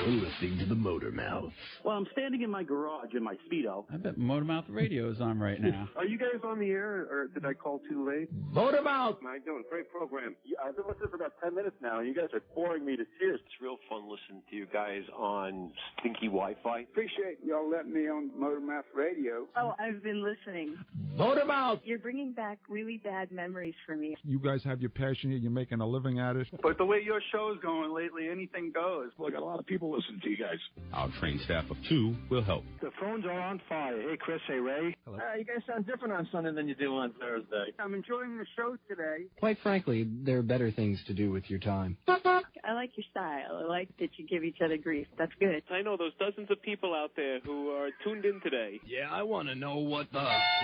You're listening to the Motor Mouth. Well, I'm standing in my garage in my Speedo. I bet Motor Mouth Radio is on right now. Are you guys on the air, or did I call too late? Motor Mouth! How you doing? Great program. I've been listening for about 10 minutes now, and you guys are boring me to tears. It's real fun listening to you guys on stinky Wi-Fi. Appreciate y'all letting me on Motor Mouth Radio. Oh, I've been listening. Motor Mouth! You're bringing back really bad memories for me. You guys have your passion here. You're making a living at it. But the way your show's going lately, anything goes. Well, I got a lot of people listening to you guys. Our trained staff of 2 will help. The phones are on fire. Hey, Chris. Hey, Ray. Hello. You guys sound different on Sunday than you do on Thursday. I'm enjoying the show today. Quite frankly, there are better things to do with your time. I like your style. I like that you give each other grief. That's good. I know those dozens of people out there who are tuned in today. Yeah, I want to know what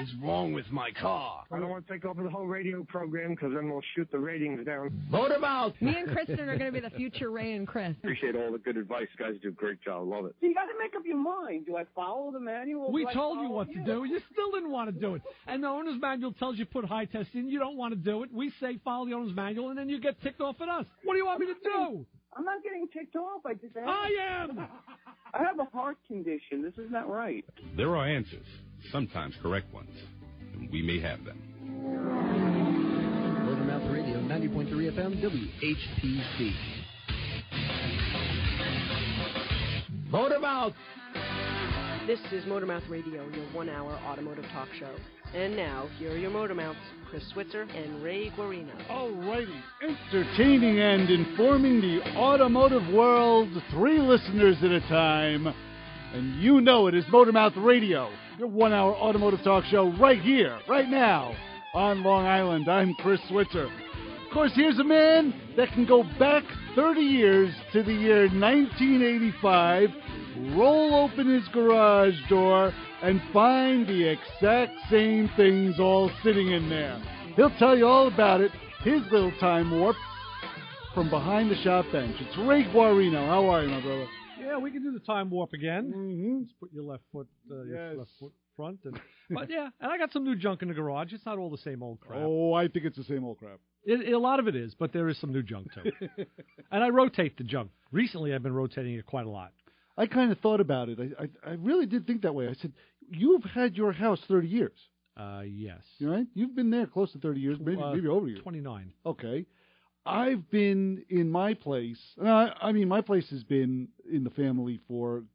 is wrong with my car. I don't want to take over the whole radio program because then we'll shoot the ratings down. Motor Mouth! Me and Kristen are going to be the future Ray and Chris. Appreciate all the good advice. You guys do a great job. Love it. You got to make up your mind. Do I follow the manual? We told you what to do. You still didn't want to do it. And the owner's manual tells you put high test in. You don't want to do it. We say follow the owner's manual, and then you get ticked off at us. What do you want me to do? I'm not getting ticked off. I am. I have a heart condition. This is not right. There are answers, sometimes correct ones, and we may have them. Motor Mouth Radio, 90.3 FM, WHPC. Motor Mouth! This is Motor Mouth Radio, your one-hour automotive talk show. And now, here are your Motor Mouths, Chris Switzer and Ray Guarino. Alrighty, entertaining and informing the automotive world, 3 listeners at a time. And you know it is Motor Mouth Radio, your one-hour automotive talk show right here, right now, on Long Island. I'm Chris Switzer. Of course, here's a man that can go back 30 years to the year 1985, roll open his garage door, and find the exact same things all sitting in there. He'll tell you all about it, his little time warp, from behind the shop bench. It's Ray Guarino. How are you, my brother? Yeah, we can do the time warp again. Mm-hmm. Let's put your left foot, yes. left foot front. But yeah, and I got some new junk in the garage. It's not all the same old crap. Oh, I think it's the same old crap. A lot of it is, but there is some new junk too. And I rotate the junk. Recently, I've been rotating it quite a lot. I kind of thought about it. I really did think that way. I said, you've had your house 30 years. Yes. You right? You've been there close to 30 years, maybe over a year. 29. Okay. I've been in my place. I mean, my place has been in the family for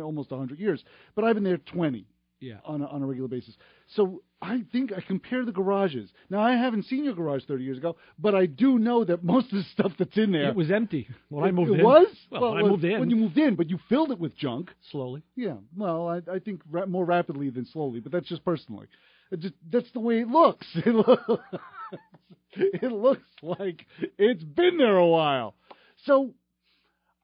almost 100 years, but I've been there 20. Yeah. On a regular basis. So I think I compare the garages. Now, I haven't seen your garage 30 years ago, but I do know that most of the stuff that's in there... It was empty when I moved in. It was? Well, I moved in. When you moved in, but you filled it with junk. Slowly. Yeah. Well, I think more rapidly than slowly, but that's just personally. That's the way it looks. It looks like it's been there a while. So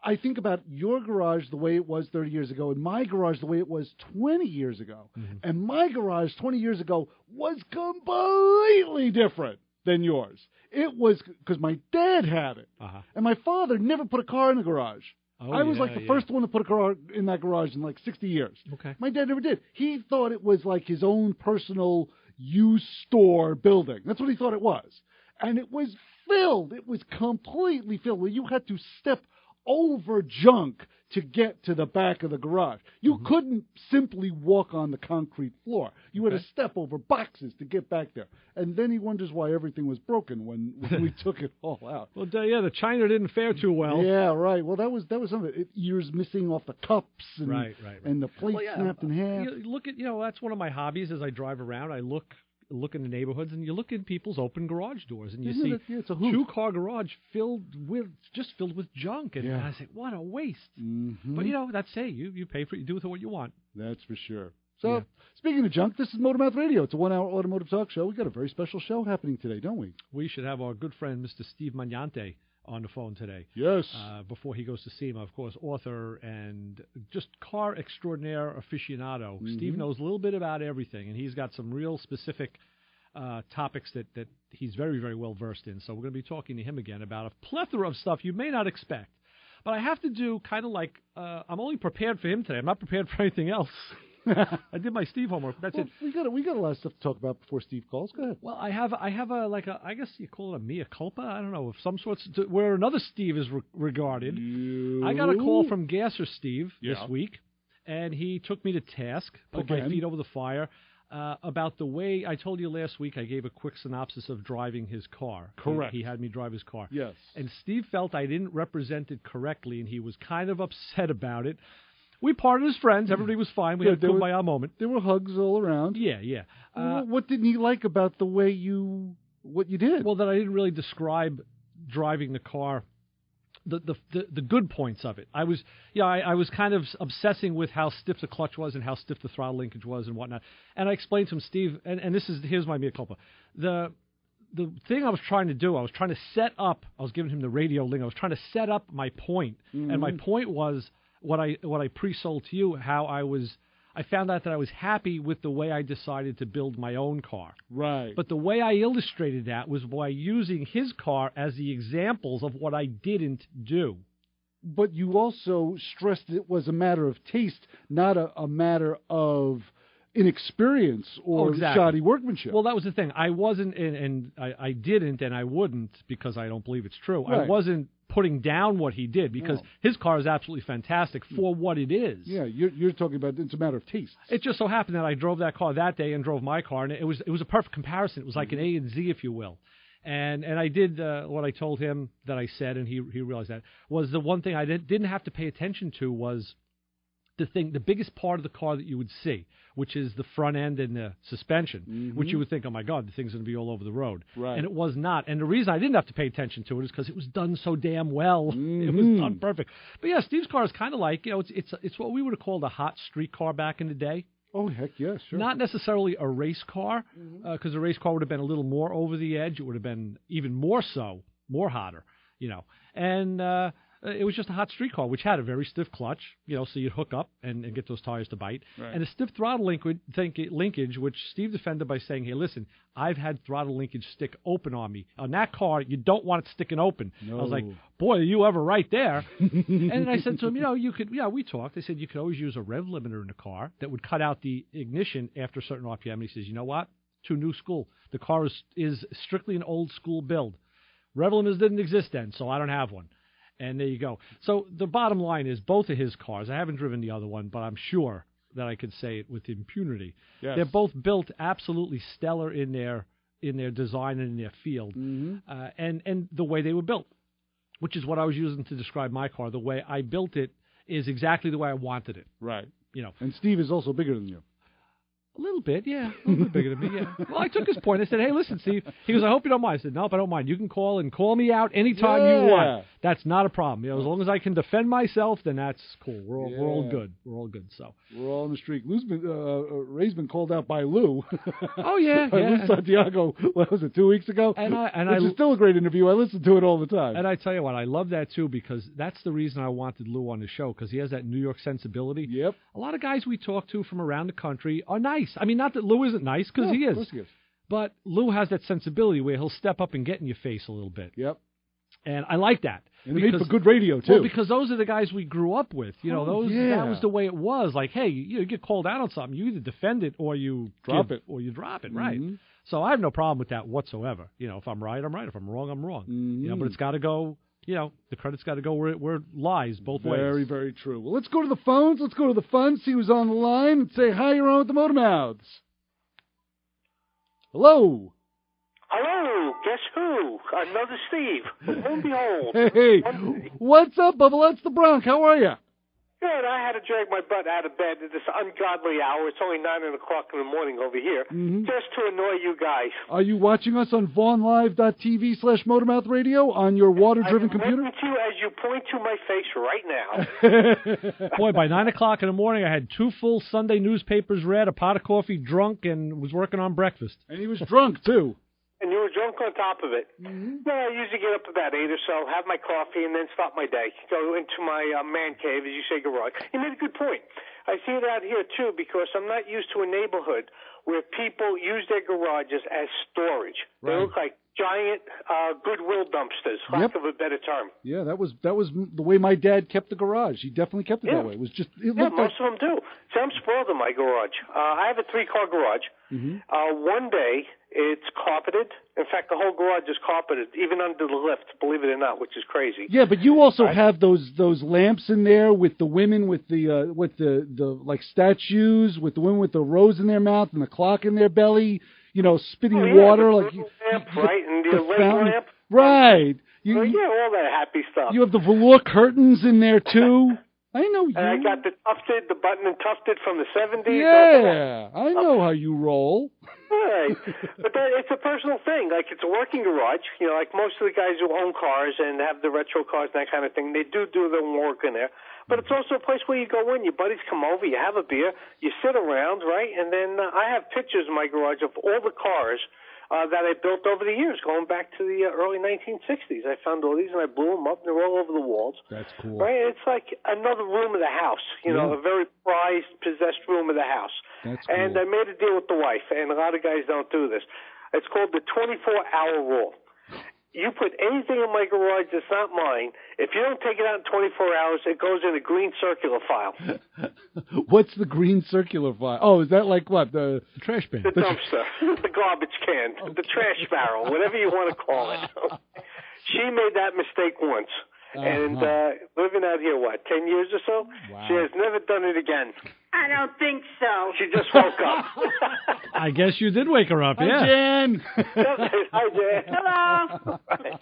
I think about your garage the way it was 30 years ago and my garage the way it was 20 years ago. Mm-hmm. And my garage 20 years ago was completely different than yours. It was because my dad had it. Uh-huh. And my father never put a car in the garage. Oh, I was like the first one to put a car in that garage in like 60 years. Okay. My dad never did. He thought it was like his own personal used store building. That's what he thought it was. And it was filled. It was completely filled. Where you had to step over junk to get to the back of the garage. You couldn't simply walk on the concrete floor. You had to step over boxes to get back there. And then he wonders why everything was broken when we took it all out. Well, yeah, the china didn't fare too well. Yeah, right. Well, that was some of it. Ears missing off the cups and and the plate snapped in half. You look at, that's one of my hobbies as I drive around. I look in the neighborhoods, and you look in people's open garage doors, and you see it's a 2-car garage filled with junk, and I say, what a waste. Mm-hmm. But that's it. You pay for it. You do with it what you want. That's for sure. So, speaking of junk, this is Motor Mouth Radio. It's a 1-hour automotive talk show. We got a very special show happening today, don't we? We should have our good friend Mr. Steve Magnante on the phone today. Yes. Before he goes to see him, of course, author and just car extraordinaire aficionado. Mm-hmm. Steve knows a little bit about everything, and he's got some real specific topics that he's very, very well versed in. So we're going to be talking to him again about a plethora of stuff you may not expect. But I have to do kind of like, I'm only prepared for him today. I'm not prepared for anything else. I did my Steve homework. That's it. We got a lot of stuff to talk about before Steve calls. Go ahead. Well, I have a I guess you call it a mea culpa. I don't know, of some sorts where another Steve is regarded. I got a call from Gasser Steve this week, and he took me to task, put my feet over the fire. About the way I told you last week, I gave a quick synopsis of driving his car. Correct. He had me drive his car. Yes. And Steve felt I didn't represent it correctly, and he was kind of upset about it. We parted as friends. Everybody was fine. We had a kumbaya moment. There were hugs all around. Yeah. What didn't he like about the way what you did? Well, that I didn't really describe driving the car. The good points of it. I was kind of obsessing with how stiff the clutch was and how stiff the throttle linkage was and whatnot. And I explained to him, Steve, and here's my mea culpa. The thing I was trying to do, I was trying to set up. I was giving him the radio link. I was trying to set up my point, and my point was what I pre-sold to you. How I found out that I was happy with the way I decided to build my own car. Right. But the way I illustrated that was by using his car as the examples of what I didn't do. But you also stressed it was a matter of taste, not a matter of inexperience or shoddy workmanship. Well, that was the thing. I wasn't, and I didn't, and I wouldn't because I don't believe it's true. Right. I wasn't putting down what he did because his car is absolutely fantastic for what it is. Yeah, you're talking about it's a matter of taste. It just so happened that I drove that car that day and drove my car, and it was a perfect comparison. It was like an A and Z, if you will. And I did what I told him that I said, and he realized that was the one thing I didn't have to pay attention to was the biggest part of the car that you would see, which is the front end and the suspension, which you would think, oh my God, the thing's going to be all over the road. Right. And it was not. And the reason I didn't have to pay attention to it is because it was done so damn well. It was done perfect. But yeah, Steve's car is kind of like, it's what we would have called a hot street car back in the day. Oh, heck yeah, sure. Not necessarily a race car, because a race car would have been a little more over the edge. It would have been even more so, more hotter, And it was just a hot street car, which had a very stiff clutch, so you'd hook up and get those tires to bite. Right. And a stiff throttle linkage, which Steve defended by saying, hey, listen, I've had throttle linkage stick open on me. On that car, you don't want it sticking open. No. I was like, boy, are you ever right there. And I said to him, we talked. I said, you could always use a rev limiter in the car that would cut out the ignition after a certain RPM. And he says, you know what? Too new school. The car is strictly an old school build. Rev limiters didn't exist then, so I don't have one. And there you go. So the bottom line is both of his cars, I haven't driven the other one, but I'm sure that I could say it with impunity. Yes. They're both built absolutely stellar in their design and in their field, and the way they were built, which is what I was using to describe my car. The way I built it is exactly the way I wanted it. Right. And Steve is also bigger than you. A little bit, yeah. A little bit bigger than me, yeah. Well, I took his point. I said, hey, listen, Steve. He goes, I hope you don't mind. I said, nope, I don't mind. You can call me out anytime you want. That's not a problem. As long as I can defend myself, then that's cool. We're all good. We're all good. So we're all in the streak. Ray's been called out by Lou. Oh, yeah. By Lou Santiago, what was it, 2 weeks ago? Which is still a great interview. I listen to it all the time. And I tell you what, I love that, too, because that's the reason I wanted Lou on the show, because he has that New York sensibility. Yep. A lot of guys we talk to from around the country are nice. I mean, not that Lou isn't nice, because he is. Of course he is. But Lou has that sensibility where he'll step up and get in your face a little bit. Yep. And I like that. And it made for good radio, too. Well, because those are the guys we grew up with. That was the way it was. Like, hey, you get called out on something, you either defend it or you drop it. Right. So I have no problem with that whatsoever. If I'm right, I'm right. If I'm wrong, I'm wrong. But it's got to go, the credit's got to go where it lies both ways. Very, very true. Well, let's go to the phones. Let's go to the fun, see who's on the line, and say hi, you're on with the Motor Mouths. Hello. Hello, guess who? Another Steve. Lo and behold. Hey, what's up, Bubba? That's the Bronx. How are you? Good. I had to drag my butt out of bed at this ungodly hour. It's only 9 o'clock in the morning over here, just to annoy you guys. Are you watching us on vaughnlive.tv/motormouthradio on your water-driven computer? I'm looking to you as you point to my face right now. Boy, by 9 o'clock in the morning, I had 2 full Sunday newspapers read, a pot of coffee, drunk, and was working on breakfast. And he was drunk, too. And you were drunk chunk on top of it. Well, I usually get up about 8 or so, have my coffee, and then start my day. Go into my man cave, as you say, garage. You made a good point. I see it out here, too, because I'm not used to a neighborhood where people use their garages as storage. They look like giant Goodwill dumpsters, lack of a better term. Yeah, that was the way my dad kept the garage. He definitely kept it that way. It was just most of them do. See, I'm spoiled in my garage. I have a 3-car garage. One day it's carpeted. In fact, the whole garage is carpeted, even under the lift. Believe it or not, which is crazy. Yeah, but you also have those lamps in there with the women with the like statues, with the women with the rose in their mouth and the clock in their belly. You know, spitting water like lamp, right, and the leg lamp, right? all that happy stuff. You have the velour curtains in there too. I know you. And I got the button and tufted from the 70s. Yeah, I know how you roll. Right. But it's a personal thing. Like, it's a working garage. You know, like most of the guys who own cars and have the retro cars and that kind of thing, they do their work in there. But it's also a place where you go in, your buddies come over, you have a beer, you sit around, right? And then I have pictures in my garage of all the cars that I built over the years, going back to the early 1960s. I found all these and I blew them up, and they're all over the walls. That's cool. Right? It's like another room of the house, you know, a very prized, possessed room of the house. That's cool. And I made a deal with the wife, and a lot of guys don't do this. It's called the 24-hour rule. You put anything in my garage that's not mine, if you don't take it out in 24 hours, it goes in a green circular file. What's the green circular file? Oh, is that like what? The trash bin? The dumpster, the garbage can, the trash barrel, whatever you want to call it. She made that mistake once. And living out here, 10 years or so? Wow. She has never done it again. I don't think so. She just woke up. I guess you did wake her up, Hi, yeah. Jen. Hi, Jen. Hello. Right.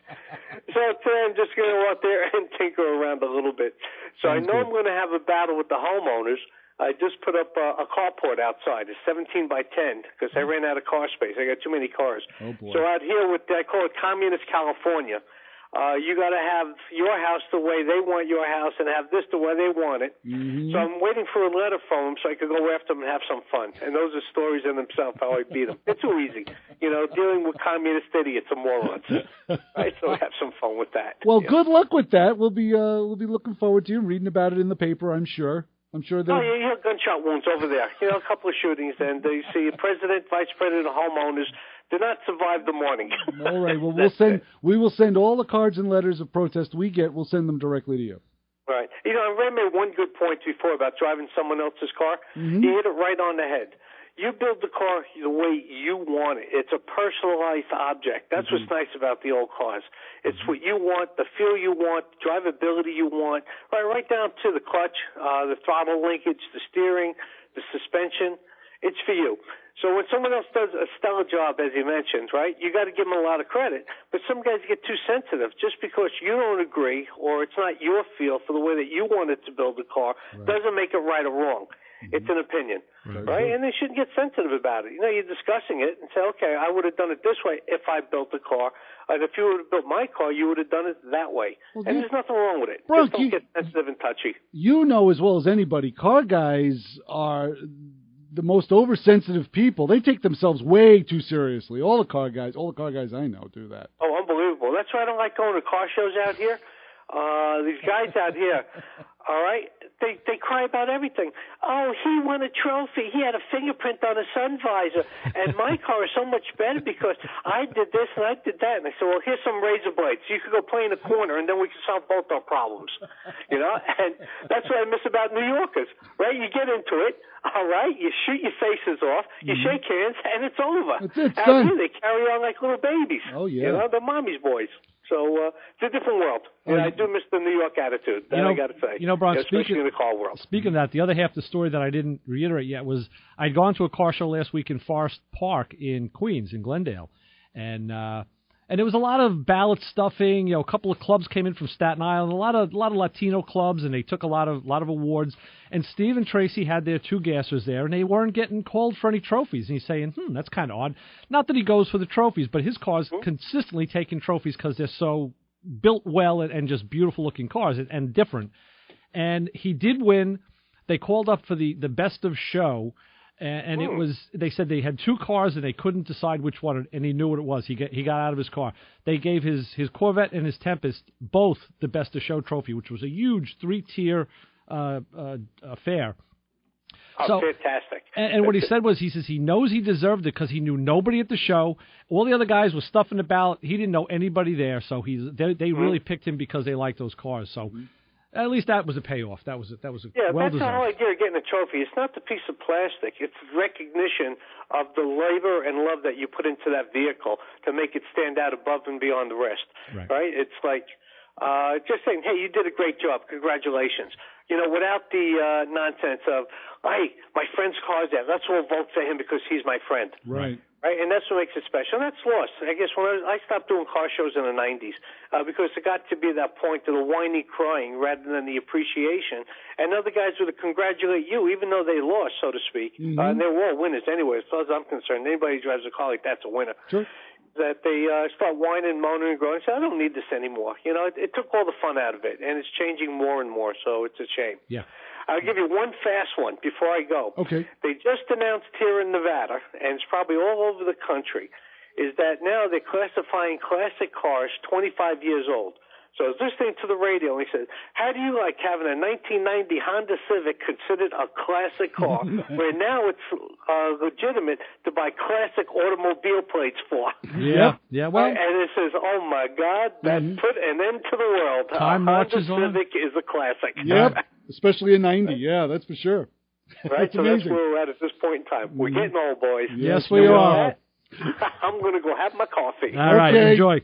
So today I'm just going to go out there and tinker around a little bit. So I know I'm going to have a battle with the homeowners. I just put up a carport outside. It's 17 by 10 because I ran out of car space. I got too many cars. Oh, boy. So out here with, I call it Communist California. You got to have your house the way they want your house and have this the way they want it. So I'm waiting for a letter from them so I could go after them and have some fun. And those are stories in themselves, how I beat them. It's too easy. You know, dealing with communist idiots and morons. Right? So have some fun with that. Well, good luck with that. We'll be looking forward to you reading about it in the paper, I'm sure. I'm sure that. Oh, yeah, you have gunshot wounds over there. You know, a couple of shootings, and you see president, vice president, homeowners did not survive the morning. All right. Well, we will send all the cards and letters of protest we get. We'll send them directly to you. Right. You know, Ray made one good point before about driving someone else's car. He hit it right on the head. You build the car the way you want it. It's a personalized object. That's what's nice about the old cars. It's what you want, the feel you want, drivability you want, right down to the clutch, the throttle linkage, the steering, the suspension. It's for you. So when someone else does a stellar job, as you mentioned, right, you got to give them a lot of credit. But some guys get too sensitive. Just because you don't agree or it's not your feel for the way that you wanted to build the car doesn't make it right or wrong. It's an opinion, right? And they shouldn't get sensitive about it. You know, you're discussing it and say, okay, I would have done it this way if I built the car. And if you would have built my car, you would have done it that way. Well, and there's nothing wrong with it. Just don't get sensitive and touchy. You know as well as anybody, car guys are the most oversensitive people. They take themselves way too seriously. All the car guys I know do that. Oh, unbelievable. That's why I don't like going to car shows out here. These guys out here, all right, they cry about everything. Oh, he won a trophy. He had a fingerprint on a sun visor. And my car is so much better because I did this and I did that. And I said, well, here's some razor blades. You could go play in the corner and then we can solve both our problems. You know, and that's what I miss about New Yorkers, right? You get into it, all right, you shoot your faces off, you shake hands, and it's over. Out here, they carry on like little babies. Oh, yeah. You know, they're mommy's boys. So it's a different world. And I do miss the New York attitude. That I got to say. You know, Bronx, especially in the car world. Speaking of that, the other half of the story that I didn't reiterate yet was I'd gone to a car show last week in Forest Park in Queens, in Glendale. And there was a lot of ballot stuffing. You know, a couple of clubs came in from Staten Island, a lot of Latino clubs, and they took a lot of awards. And Steve and Tracy had their two gassers there, and they weren't getting called for any trophies. And he's saying, that's kind of odd. Not that he goes for the trophies, but his car's consistently taking trophies because they're so built well and just beautiful-looking cars and different. And he did win. They called up for the best of show. And it was. They said they had two cars and they couldn't decide which one, and he knew what it was. He got out of his car. They gave his Corvette and his Tempest both the Best of Show trophy, which was a huge 3-tier affair. Oh, so, fantastic. And what he said was, he says he knows he deserved it because he knew nobody at the show. All the other guys were stuffing the ballot. He didn't know anybody there, so they really picked him because they liked those cars. So at least that was a payoff. That was a well-deserved. That's the whole idea of getting a trophy. It's not the piece of plastic. It's recognition of the labor and love that you put into that vehicle to make it stand out above and beyond the rest. Right? It's like just saying, hey, you did a great job. Congratulations. You know, without the nonsense of, hey, my friend's car's there. Let's all vote for him because he's my friend. Right. Right, and that's what makes it special. And that's lost. I guess when I stopped doing car shows in the 90s because it got to be that point of the whiny crying rather than the appreciation. And other guys would congratulate you, even though they lost, so to speak. And they were all winners anyway, as far as I'm concerned. Anybody who drives a car like that's a winner. Sure. That they start whining, moaning, and groaning and say, I don't need this anymore. You know, it took all the fun out of it, and it's changing more and more, so it's a shame. Yeah. I'll give you one fast one before I go. Okay. They just announced here in Nevada, and it's probably all over the country, is that now they're classifying classic cars 25 years old. So I was listening to the radio, and he said, how do you like having a 1990 Honda Civic considered a classic car, where now it's legitimate to buy classic automobile plates for? Yeah, well. And it says, oh, my God, that put an end to the world. Time marches on. Honda Civic is a classic. Yep, especially a 90. Yeah, that's for sure. Right, that's so amazing. that's where we're at this point in time. We're getting old, boys. Yes, we are. I'm going to go have my coffee. All right, enjoy.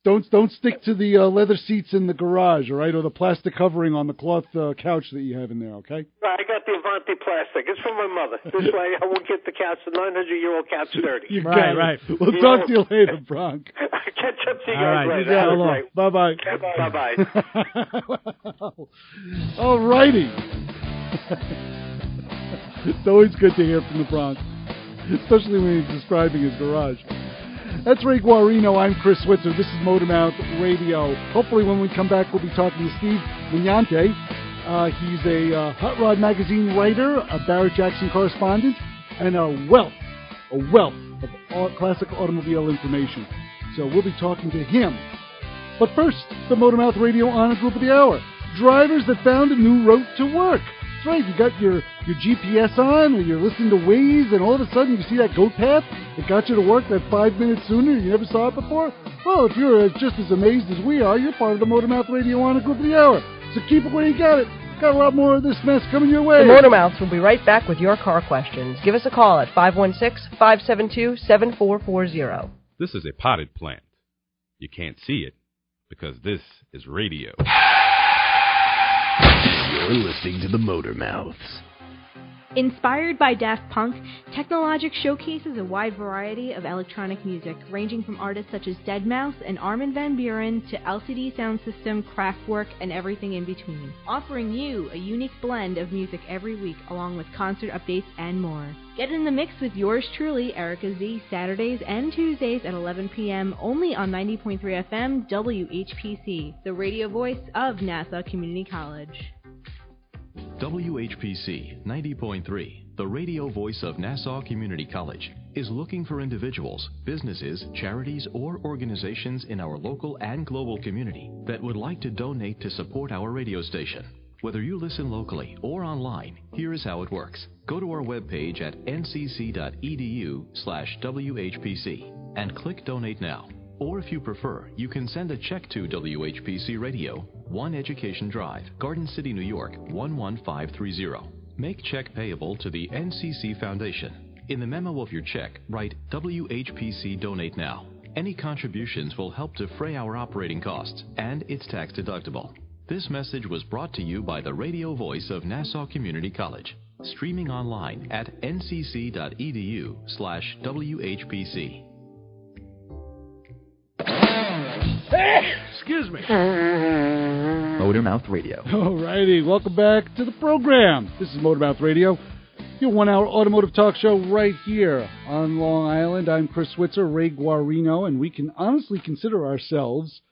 Don't stick to the leather seats in the garage, all right, or the plastic covering on the cloth couch that you have in there, okay? I got the Avanti plastic. It's from my mother. This way I won't get the couch, the 900-year-old couch dirty. You got it. Right. We'll talk to you later, Bronk. Catch up to you all guys right. later. Bye-bye. Bye-bye. All righty. It's always good to hear from the Bronx, especially when he's describing his garage. That's Ray Guarino. I'm Chris Switzer. This is Motormouth Radio. Hopefully when we come back, we'll be talking to Steve Magnante. He's a Hot Rod Magazine writer, a Barrett Jackson correspondent, and a wealth of classic automobile information. So we'll be talking to him. But first, the Motormouth Radio Honor Group of the Hour. Drivers that found a new route to work. That's right, you got your GPS on, or you're listening to Waze, and all of a sudden you see that goat path that got you to work that 5 minutes sooner you never saw it before? Well, if you're just as amazed as we are, you're part of the Motormouth Radio Honor Group of the Hour. So keep it where you got it. Got a lot more of this mess coming your way. The Motormouths will be right back with your car questions. Give us a call at 516-572-7440. This is a potted plant. You can't see it because this is radio. You're listening to the Motormouths. Inspired by Daft Punk, Technologic showcases a wide variety of electronic music, ranging from artists such as Deadmau5 and Armin van Buuren to LCD Sound System, Kraftwerk, and everything in between, offering you a unique blend of music every week, along with concert updates and more. Get in the mix with yours truly, Erica Z, Saturdays and Tuesdays at 11 p.m. only on 90.3 FM WHPC, the radio voice of Nassau Community College. WHPC 90.3, the radio voice of Nassau Community College, is looking for individuals, businesses, charities, or organizations in our local and global community that would like to donate to support our radio station. Whether you listen locally or online, here is how it works. Go to our webpage at ncc.edu/WHPC and click Donate Now. Or if you prefer, you can send a check to WHPC Radio, 1 Education Drive, Garden City, New York, 11530. Make check payable to the NCC Foundation. In the memo of your check, write WHPC Donate Now. Any contributions will help defray our operating costs, and it's tax deductible. This message was brought to you by the radio voice of Nassau Community College. Streaming online at ncc.edu/WHPC. Excuse me. Motormouth Radio. All righty, welcome back to the program. This is Motormouth Radio, your 1-hour automotive talk show right here on Long Island. I'm Chris Switzer, Ray Guarino, and we can honestly consider ourselves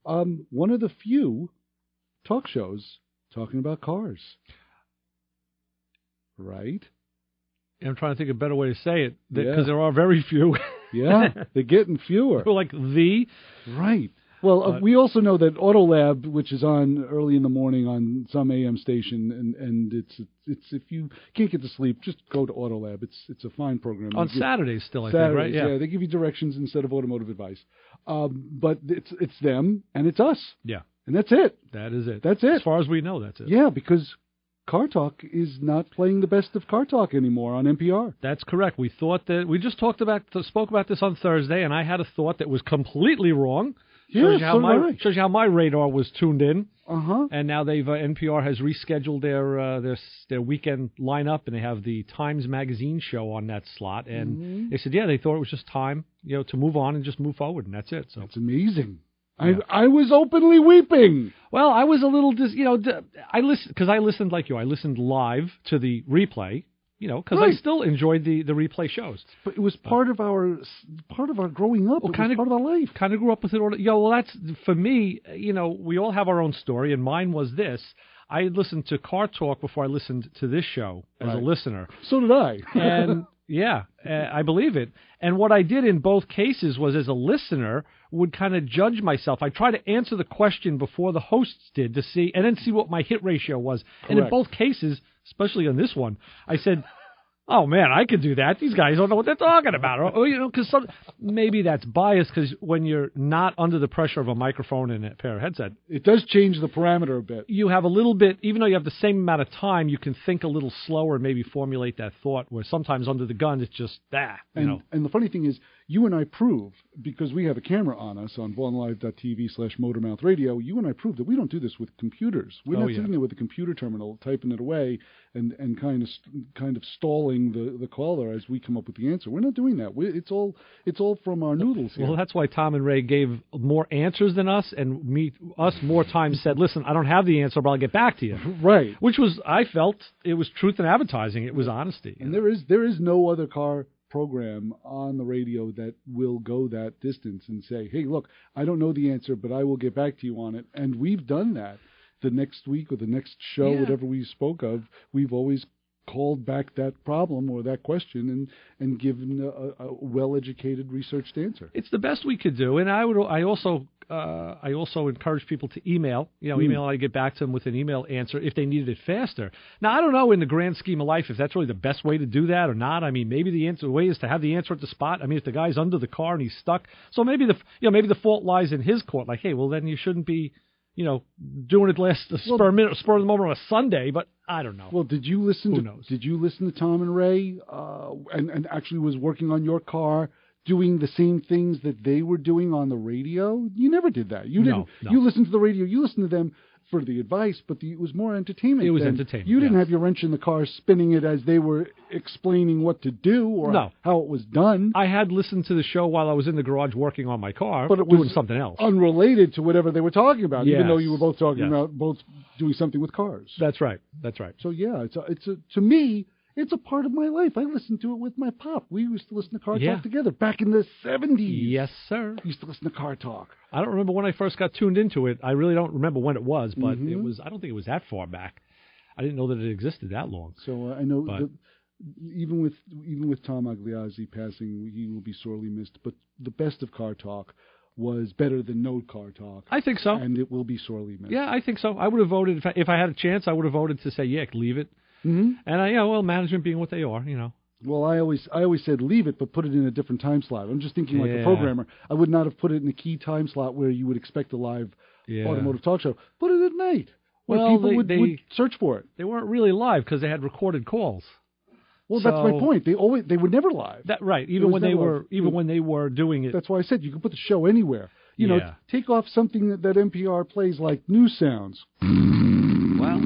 one of the few talk shows talking about cars. Right? I'm trying to think of a better way to say it, because there are very few. Yeah, they're getting fewer. Like the. Right. Well, we also know that Autolab, which is on early in the morning on some AM station, and it's if you can't get to sleep, just go to Autolab. It's a fine program. On Saturdays still, I think, right? Yeah, they give you directions instead of automotive advice. But it's them and it's us. Yeah. And that's it. That is it. That's it. As far as we know, that's it. Yeah, because Car Talk is not playing the best of Car Talk anymore on NPR. That's correct. We thought that we just spoke about this on Thursday, and I had a thought that was completely wrong. Yeah, shows you how my radar was tuned in. Uh-huh. And now NPR has rescheduled their weekend lineup, and they have the Times Magazine show on that slot. And they said, they thought it was just time, to move on and just move forward, and that's it. So that's amazing. Yeah. I was openly weeping. Well, I was a little, I listened like you. I listened live to the replay. Because I still enjoyed the replay shows. But it was part of our growing up. It was part of our life. Kind of grew up with it. Well, that's, for me, we all have our own story, and mine was this. I listened to Car Talk before I listened to this show as a listener. So did I. And, I believe it. And what I did in both cases was, as a listener, would kind of judge myself. I try to answer the question before the hosts did and then see what my hit ratio was. Correct. And in both cases, especially on this one, I said, oh, man, I could do that. These guys don't know what they're talking about. Or because maybe that's biased, because when you're not under the pressure of a microphone and a pair of headset, it does change the parameter a bit. You have a little bit, even though you have the same amount of time, you can think a little slower and maybe formulate that thought, where sometimes under the gun, it's just that. And the funny thing is, you and I prove, because we have a camera on us on VaughnLive.tv/motormouthradio, you and I prove that we don't do this with computers. We're not sitting there with a computer terminal, typing it away and kind of stalling the caller as we come up with the answer. We're not doing that. It's all from our noodles here. Well, that's why Tom and Ray gave more answers than us, and us more times said, listen, I don't have the answer, but I'll get back to you. Right. Which was, I felt, it was truth in advertising. It was honesty. And there is no other car program on the radio that will go that distance and say, hey, look, I don't know the answer, but I will get back to you on it. And we've done that. The next week or the next show, whatever we spoke of, we've always called back that problem or that question and given a well-educated, researched answer. It's the best we could do. And I also encourage people to email. Email, I get back to them with an email answer if they needed it faster. Now, I don't know in the grand scheme of life if that's really the best way to do that or not. I mean, maybe the way is to have the answer at the spot. I mean, if the guy's under the car and he's stuck, so maybe the fault lies in his court. Like, hey, well, then you shouldn't be, doing it spur of the moment on a Sunday. But I don't know. Well, did you listen? Who knows? Did you listen to Tom and Ray? And actually was working on your car, doing the same things that they were doing on the radio? You never did that. You didn't. No. You listened to the radio. You listened to them for the advice, but it was more entertainment. It was entertainment. You didn't have your wrench in the car spinning it as they were explaining what to do or how it was done. I had listened to the show while I was in the garage working on my car, but it doing was something else. Unrelated to whatever they were talking about, Yes. even though you were both talking about both doing something with cars. That's right. So yeah, to me, it's a part of my life. I listened to it with my pop. We used to listen to Car Talk together back in the 70s. Yes, sir. We used to listen to Car Talk. I don't remember when I first got tuned into it. I really don't remember when it was, but it was. I don't think it was that far back. I didn't know that it existed that long. So I know that even with Tom Agliazzi passing, he will be sorely missed. But the best of Car Talk was better than no Car Talk. I think so. And it will be sorely missed. Yeah, I think so. I would have voted, if I had a chance, I would have voted to say, leave it. Mm-hmm. And management being what they are, Well, I always said leave it, but put it in a different time slot. I'm just thinking like a programmer. I would not have put it in a key time slot where you would expect a live automotive talk show. Put it at night where people would search for it. They weren't really live because they had recorded calls. Well, that's my point. They were never live. Right. Even when they were doing it. That's why I said you could put the show anywhere. Take off something that NPR plays like news sounds. Well.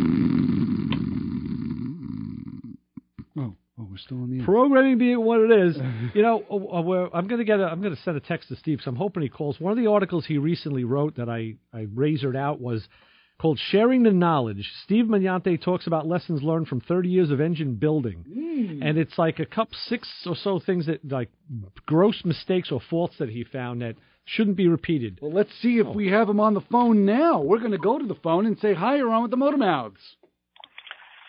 Oh, we're still on the air. Programming being what it is, I'm going to send a text to Steve, so I'm hoping he calls. One of the articles he recently wrote that I razored out was called Sharing the Knowledge. Steve Magnante talks about lessons learned from 30 years of engine building. And it's like 6 or so things that, like, gross mistakes or faults that he found that shouldn't be repeated. Well, let's see if we have him on the phone now. We're going to go to the phone and say, hi, you're on with the Motor Mouths.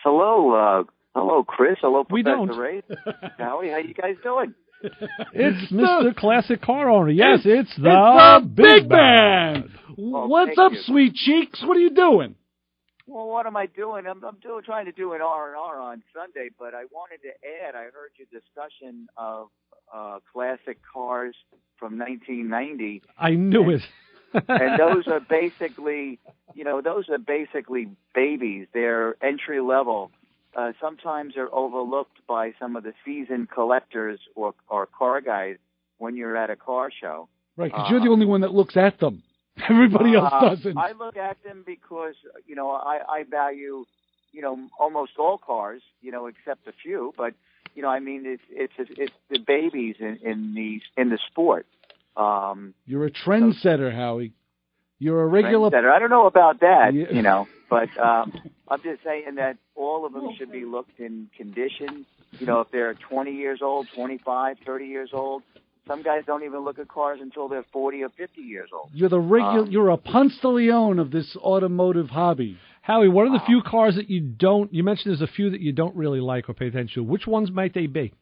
Hello, Hello, Chris. Hello, We Professor don't. Ray. Howie, how you guys doing? It's Mr. Classic Car Owner. Yes, it's the Big Man. Well, What's thank up, you. sweet cheeks? What are you doing? Well, what am I doing? I'm trying to do an R&R on Sunday, but I wanted to add, I heard your discussion of classic cars from 1990. I knew it. And those are basically, babies. They're entry level. Sometimes they're overlooked by some of the seasoned collectors or car guys when you're at a car show. Right, because you're the only one that looks at them. Everybody else doesn't. I look at them because, I value, almost all cars, except a few. But, it's the babies in the sport. You're a trendsetter, Howie. You're a regular trendsetter. I don't know about that, Yeah. but I'm just saying that all of them should be looked in condition. If they're 20 years old, 25, 30 years old. Some guys don't even look at cars until they're 40 or 50 years old. You're the regular. You're a Ponce de Leon of this automotive hobby. Howie, what are the few cars that you don't? You mentioned there's a few that you don't really like or pay attention to. Which ones might they be?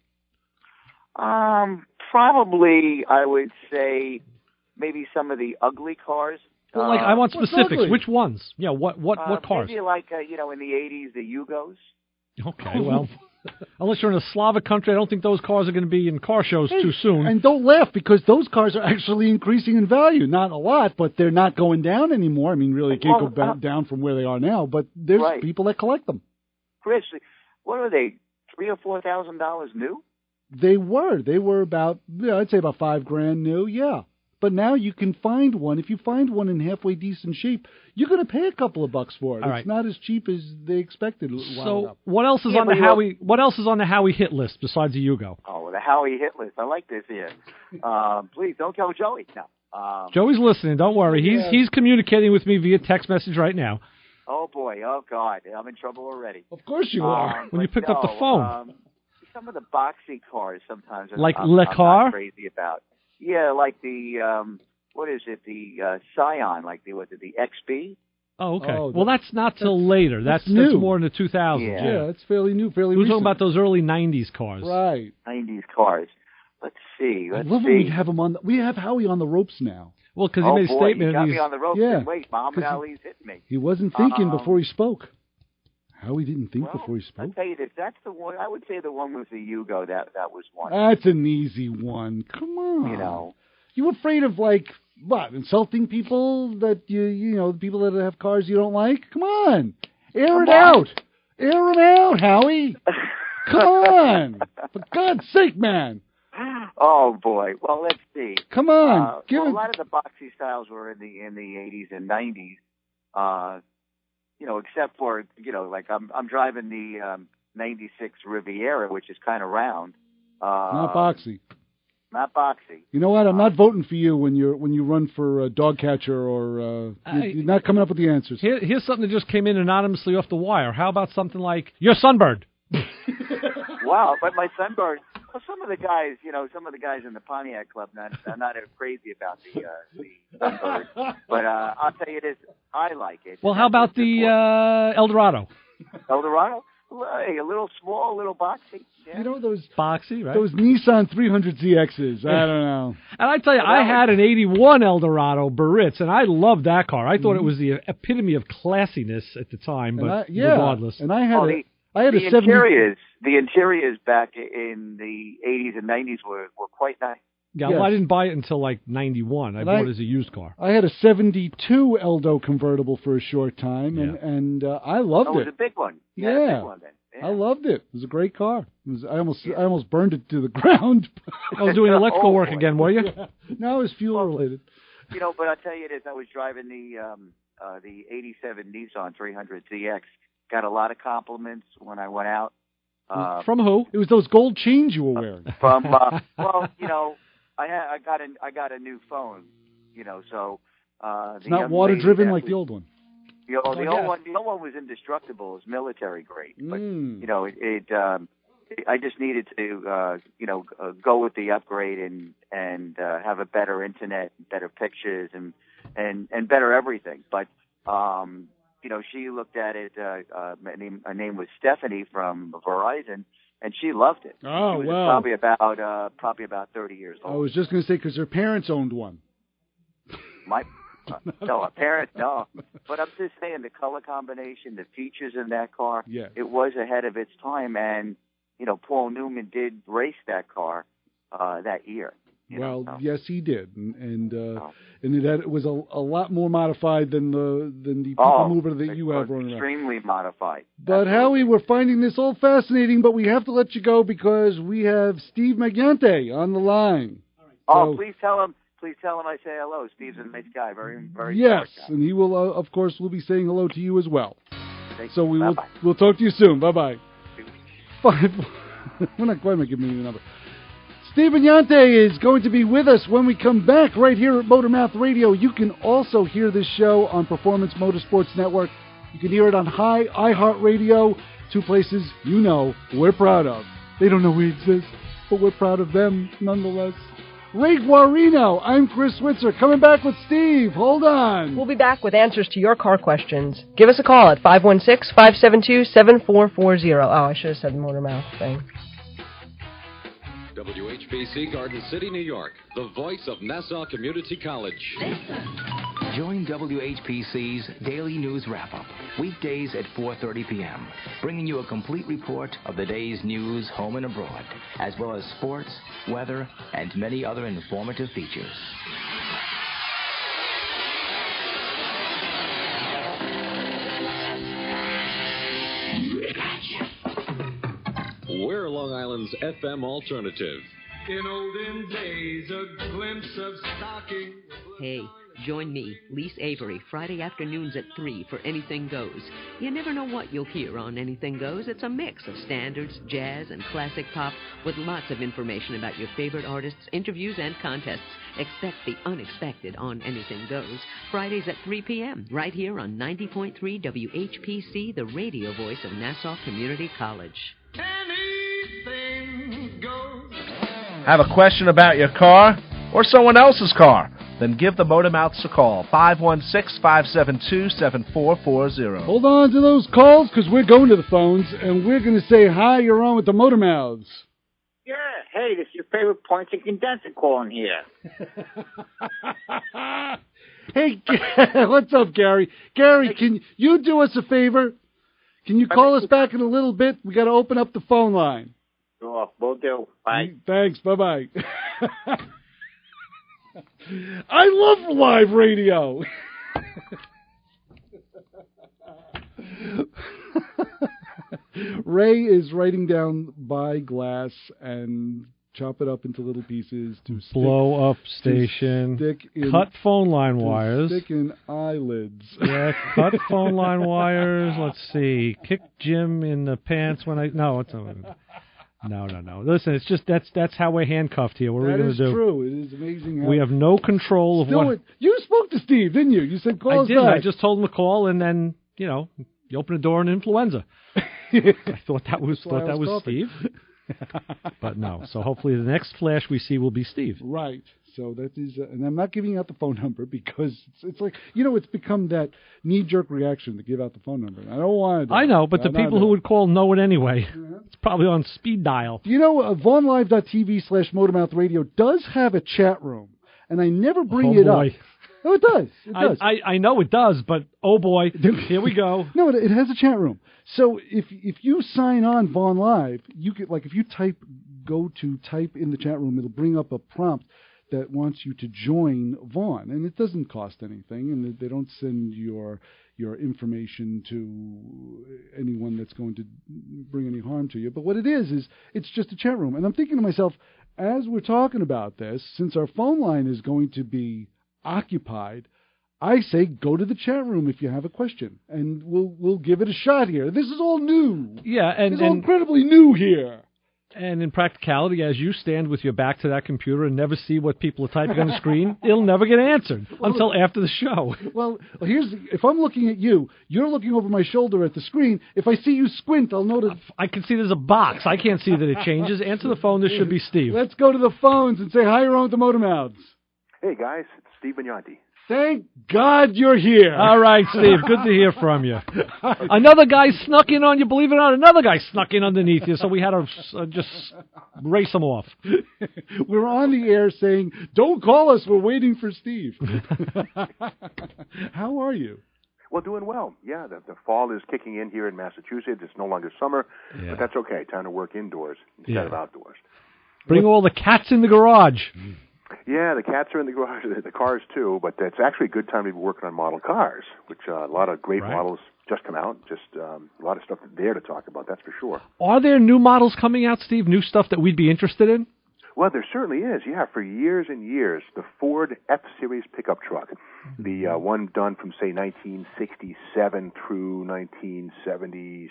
Probably I would say maybe some of the ugly cars. Well, I want specifics. ugly? Which ones? Yeah, what cars? Maybe like in the 80s, the Yugos. Okay, well, unless you're in a Slavic country, I don't think those cars are going to be in car shows too soon. And don't laugh, because those cars are actually increasing in value. Not a lot, but they're not going down anymore. I mean, really, they can't go down from where they are now, but there's people that collect them. Chris, what are they, $3,000 or $4,000 new? They were about, I'd say about $5,000 new, yeah. But now you can find one. If you find one in halfway decent shape, you're going to pay a couple of bucks for it. All It's right. not as cheap as they expected. So what else is on the Howie? What else is on the Howie hit list besides the Yugo? Oh, the Howie hit list. I like this here. Please don't tell Joey. No. Joey's listening. Don't worry. He's communicating with me via text message right now. Oh boy. Oh God. I'm in trouble already. Of course you are. When you picked up the phone. Some of the boxy cars sometimes. Like I'm Le Car? not crazy about. Yeah, like the what is it? The Scion, like the XB. Oh, okay. Well, that's not till later. That's new. That's more in the 2000s. Yeah, it's fairly new, fairly We're recent. talking about those early 90s cars. Right. 90s cars. Let's see. I love when we have him on. We have Howie on the ropes now. Well, because he made a statement. He got and me on the ropes. Yeah. And wait, Muhammad Ali's hitting me. He wasn't thinking before he spoke. Howie didn't think before he spoke. I'll tell you this. That's the one. I would say the one with the Yugo. That was one. That's an easy one. Come on. You afraid of, like, what, insulting people that people that have cars you don't like? Come on. Air it out. Air them out, Howie. Come on. For God's sake, man. Oh boy. Well, let's see. Come on. A lot of the boxy styles were in the 80s and 90s. Except for like I'm driving the '96 Riviera, which is kind of round. Not boxy. Not boxy. You know what? I'm not voting for you when you run for dog catcher or you're not coming up with the answers. Here's something that just came in anonymously off the wire. How about something like your Sunbird? Wow, but my Sunbird. Well, some of the guys in the Pontiac Club are not crazy about the Sunbird. But I'll tell you this, I like it. Well, how about the Eldorado? Eldorado? Hey, a little small, a little boxy. Yeah. Those boxy, right? Those Nissan 300ZXs. I don't know. And I tell you, I had an '81 Eldorado Baritz, and I loved that car. I thought it was the epitome of classiness at the time, but regardless. And I had the interiors. The interiors back in the 80s and 90s were quite nice. Yeah, well, I didn't buy it until like '91. I bought it as a used car. I had a '72 Eldo convertible for a short time, and I loved it. It was a big one. Yeah, a big one then. Yeah. I loved it. It was a great car. I almost burned it to the ground. I was doing electrical work again, were you? Yeah. No, it was fuel related. But I'll tell you this: I was driving the '87 Nissan 300ZX. Got a lot of compliments when I went out. From who? It was those gold chains you were wearing. From I got a new phone, so it's not water driven like the old one. The old one was indestructible. It was military grade, but I just needed to go with the upgrade and have a better internet, better pictures, and better everything. But she looked at it. Her name was Stephanie from Verizon, and she loved it. Oh, she was wow. probably about 30 years old. I was just going to say, because her parents owned one. No, a parent, no. But I'm just saying the color combination, the features in that car, it was ahead of its time. And, Paul Newman did race that car that year. Yes, he did. And it was a lot more modified than the people mover that you have running around. Extremely modified. But Howie, we're finding this all fascinating, but we have to let you go because we have Steve Magnante on the line. Oh, so, please tell him I say hello. Steve's a nice guy, very, very yes, smart guy. And he will, of course, will be saying hello to you as well. So we'll talk to you soon. Bye-bye. We're not quite giving you the number. Steve Magnante is going to be with us when we come back right here at Motormouth Radio. You can also hear this show on Performance Motorsports Network. You can hear it on iHeartRadio, two places we're proud of. They don't know we exist, but we're proud of them nonetheless. Ray Guarino, I'm Chris Switzer, coming back with Steve. Hold on. We'll be back with answers to your car questions. Give us a call at 516-572-7440. Oh, I should have said the Motormouth thing. WHPC Garden City, New York, the voice of Nassau Community College. Join WHPC's Daily News Wrap-Up, weekdays at 4:30 p.m., bringing you a complete report of the day's news home and abroad, as well as sports, weather, and many other informative features. We're Long Island's FM alternative. In olden days, a glimpse of stocking. Hey, join me, Lise Avery, Friday afternoons at 3 for Anything Goes. You never know what you'll hear on Anything Goes. It's a mix of standards, jazz, and classic pop with lots of information about your favorite artists, interviews, and contests. Expect the unexpected on Anything Goes. Fridays at 3 p.m. right here on 90.3 WHPC, the radio voice of Nassau Community College. Anything goes. Have a question about your car or someone else's car? Then give the Motormouths a call, 516-572-7440. Hold on to those calls because we're going to the phones and we're going to say hi, you're on with the Motormouths. Yeah, hey, this is your favorite points and condenser calling here. Hey, what's up, Gary? Gary, can you do us a favor? Can you call us back in a little bit? We got to open up the phone line. Sure, we'll do. Bye. Thanks. Bye-bye. I love live radio. Ray is writing down buy glass and chop it up into little pieces to blow up station, cut phone line wires, stick in eyelids. Yeah, cut phone line wires. Let's see, kick Jim in the pants when no, it's not. No. Listen, it's just that's how we're handcuffed here. What are we going to do? That is true. It is amazing. We have no control of what. You spoke to Steve, didn't you? You said call us back. I just told him to call, and then you open the door in influenza. I thought that was Steve. But no. So hopefully the next flash we see will be Steve. Right. So that is, and I'm not giving out the phone number because it's like, it's become that knee-jerk reaction to give out the phone number. I don't want to. I know, but the people who would call know it anyway. It's probably on speed dial. VaughnLive.tv/MotormouthRadio does have a chat room, and I never bring it up. No, it does. It does. I know it does, but oh boy, here we go. No, it has a chat room. So if you sign on Vaughn Live, you could, like, if you type in the chat room, it'll bring up a prompt that wants you to join Vaughn, and it doesn't cost anything, and they don't send your information to anyone that's going to bring any harm to you. But what it is it's just a chat room. And I'm thinking to myself, as we're talking about this, since our phone line is going to be occupied, I say go to the chat room if you have a question, and we'll give it a shot here. This is all new. Yeah, it's all incredibly new here. And in practicality, as you stand with your back to that computer and never see what people are typing on the screen, it'll never get answered until after the show. Well, if I'm looking at you, you're looking over my shoulder at the screen. If I see you squint, I'll notice. I can see there's a box. I can't see that it changes. Answer the phone. This should be Steve. Let's go to the phones and say hi, you're on with the Motormouths. Hey, guys. It's Steve Magnante. Thank God you're here. All right, Steve. Good to hear from you. Another guy snuck in on you. Believe it or not, another guy snuck in underneath you, so we had to just race him off. We're on the air saying, don't call us. We're waiting for Steve. How are you? Well, doing well. Yeah, the fall is kicking in here in Massachusetts. It's no longer summer, but that's okay. Time to work indoors instead of outdoors. Bring all the cats in the garage. Yeah, the cats are in the garage, the cars too, but it's actually a good time to be working on model cars, which a lot of great models just come out. Just a lot of stuff there to talk about, that's for sure. Are there new models coming out, Steve? New stuff that we'd be interested in? Well, there certainly is. Yeah, for years and years, the Ford F-Series pickup truck, the one done from, say, 1967 through 1976-ish,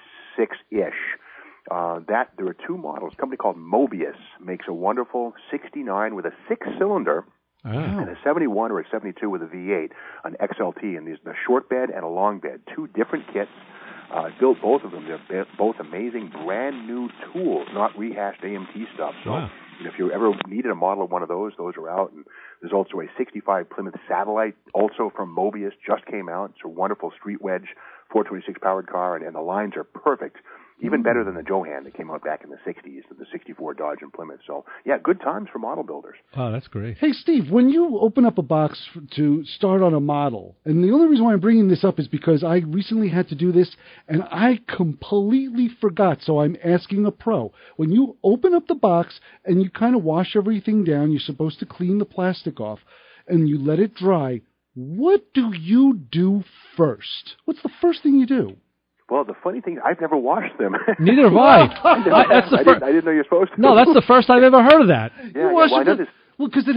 there are two models. A company called Mobius makes a wonderful 69 with a 6-cylinder and a 71 or a 72 with a V8, an XLT, and there's a short bed and a long bed. Two different kits. Built both of them. They're both amazing, brand new tools, not rehashed AMT stuff. So if you ever needed a model of one of those are out. And there's also a 65 Plymouth Satellite, also from Mobius, just came out. It's a wonderful street wedge, 426 powered car, and the lines are perfect. Even better than the Johan that came out back in the 60s, the 64 Dodge and Plymouth. So, yeah, good times for model builders. Oh, that's great. Hey, Steve, when you open up a box to start on a model, and the only reason why I'm bringing this up is because I recently had to do this, and I completely forgot, so I'm asking a pro. When you open up the box and you kind of wash everything down, you're supposed to clean the plastic off, and you let it dry, what do you do first? What's the first thing you do? Well, the funny thing, I've never washed them. Neither have I. I didn't know you were supposed to. No, that's the first I've ever heard of that. Yeah, well, because it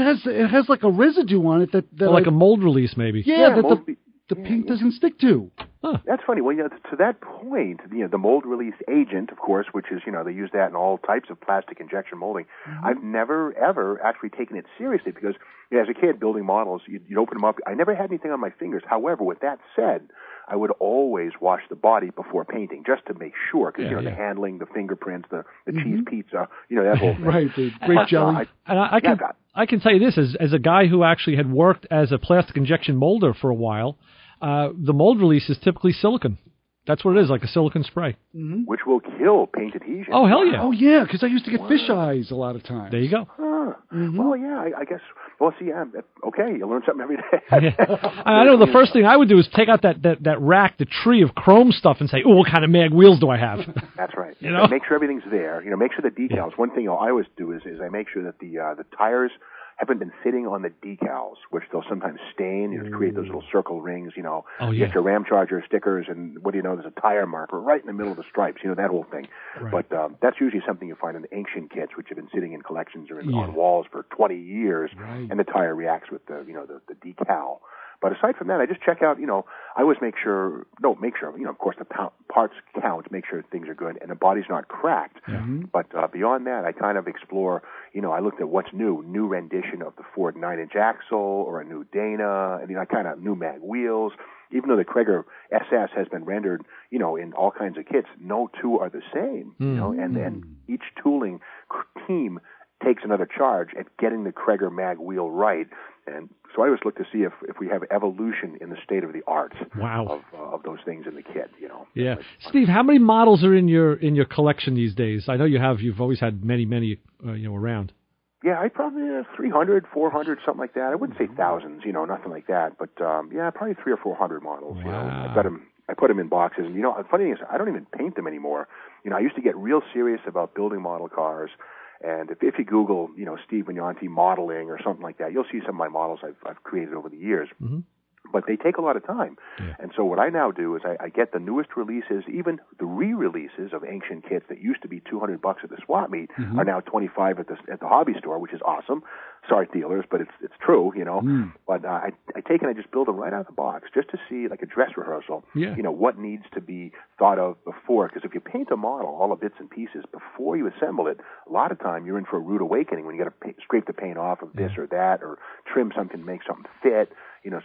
has like a residue on it that like a mold release, maybe. Yeah, that the paint doesn't stick to. Huh. That's funny. Well, to that point, the mold release agent, of course, which is, they use that in all types of plastic injection molding. I've never, ever actually taken it seriously because, as a kid building models, you'd open them up. I never had anything on my fingers. However, with that said, I would always wash the body before painting just to make sure, because, the handling, the fingerprints, the cheese pizza, that whole thing. Right, the great jelly. And I can tell you this, as a guy who actually had worked as a plastic injection molder for a while, the mold release is typically silicone. That's what it is, like a silicone spray. Which will kill paint adhesion. Oh, hell yeah. Oh, yeah, because I used to get fish eyes a lot of times. There you go. Huh. Well, yeah, I guess. Well, see, okay, you learn something every day. I know the first thing I would do is take out that rack, the tree of chrome stuff, and say, oh, what kind of mag wheels do I have? That's right. Make sure everything's there. Make sure the decals. One thing I always do is I make sure that the tires haven't been sitting on the decals, which they'll sometimes stain, create those little circle rings, You get your Ram Charger stickers, and what do you know, there's a tire marker right in the middle of the stripes, that whole thing. Right. But that's usually something you find in the ancient kits, which have been sitting in collections or on walls for 20 years, and the tire reacts with the decal. But aside from that, I just check out, I always make sure, of course, the parts count, make sure things are good, and the body's not cracked. But beyond that, I kind of explore, I looked at what's new rendition of the Ford 9-inch axle or a new Dana, and I kind of new mag wheels. Even though the Krager SS has been rendered, in all kinds of kits, no two are the same, and each tooling team takes another charge at getting the Krager mag wheel right. And so I always look to see if we have evolution in the state of the art of those things in the kit, Yeah. Steve, how many models are in your collection these days? I know you've always had many, around. Yeah, I probably 300, 400, something like that. I wouldn't say thousands, nothing like that. But, probably 300 or 400 models, Wow. I put them in boxes. And, the funny thing is, I don't even paint them anymore. I used to get real serious about building model cars. And if you Google, Steve Magnante modeling or something like that, you'll see some of my models I've created over the years. But they take a lot of time. Yeah. And so what I now do is I get the newest releases, even the re-releases of ancient kits that used to be $200 at the swap meet are now $25 at the hobby store, which is awesome. Sorry, dealers, but it's true, But I take and I just build them right out of the box just to see, like a dress rehearsal, what needs to be thought of before. Because if you paint a model, all the bits and pieces, before you assemble it, a lot of time you're in for a rude awakening when you got to scrape the paint off of this or that or trim something to make something fit.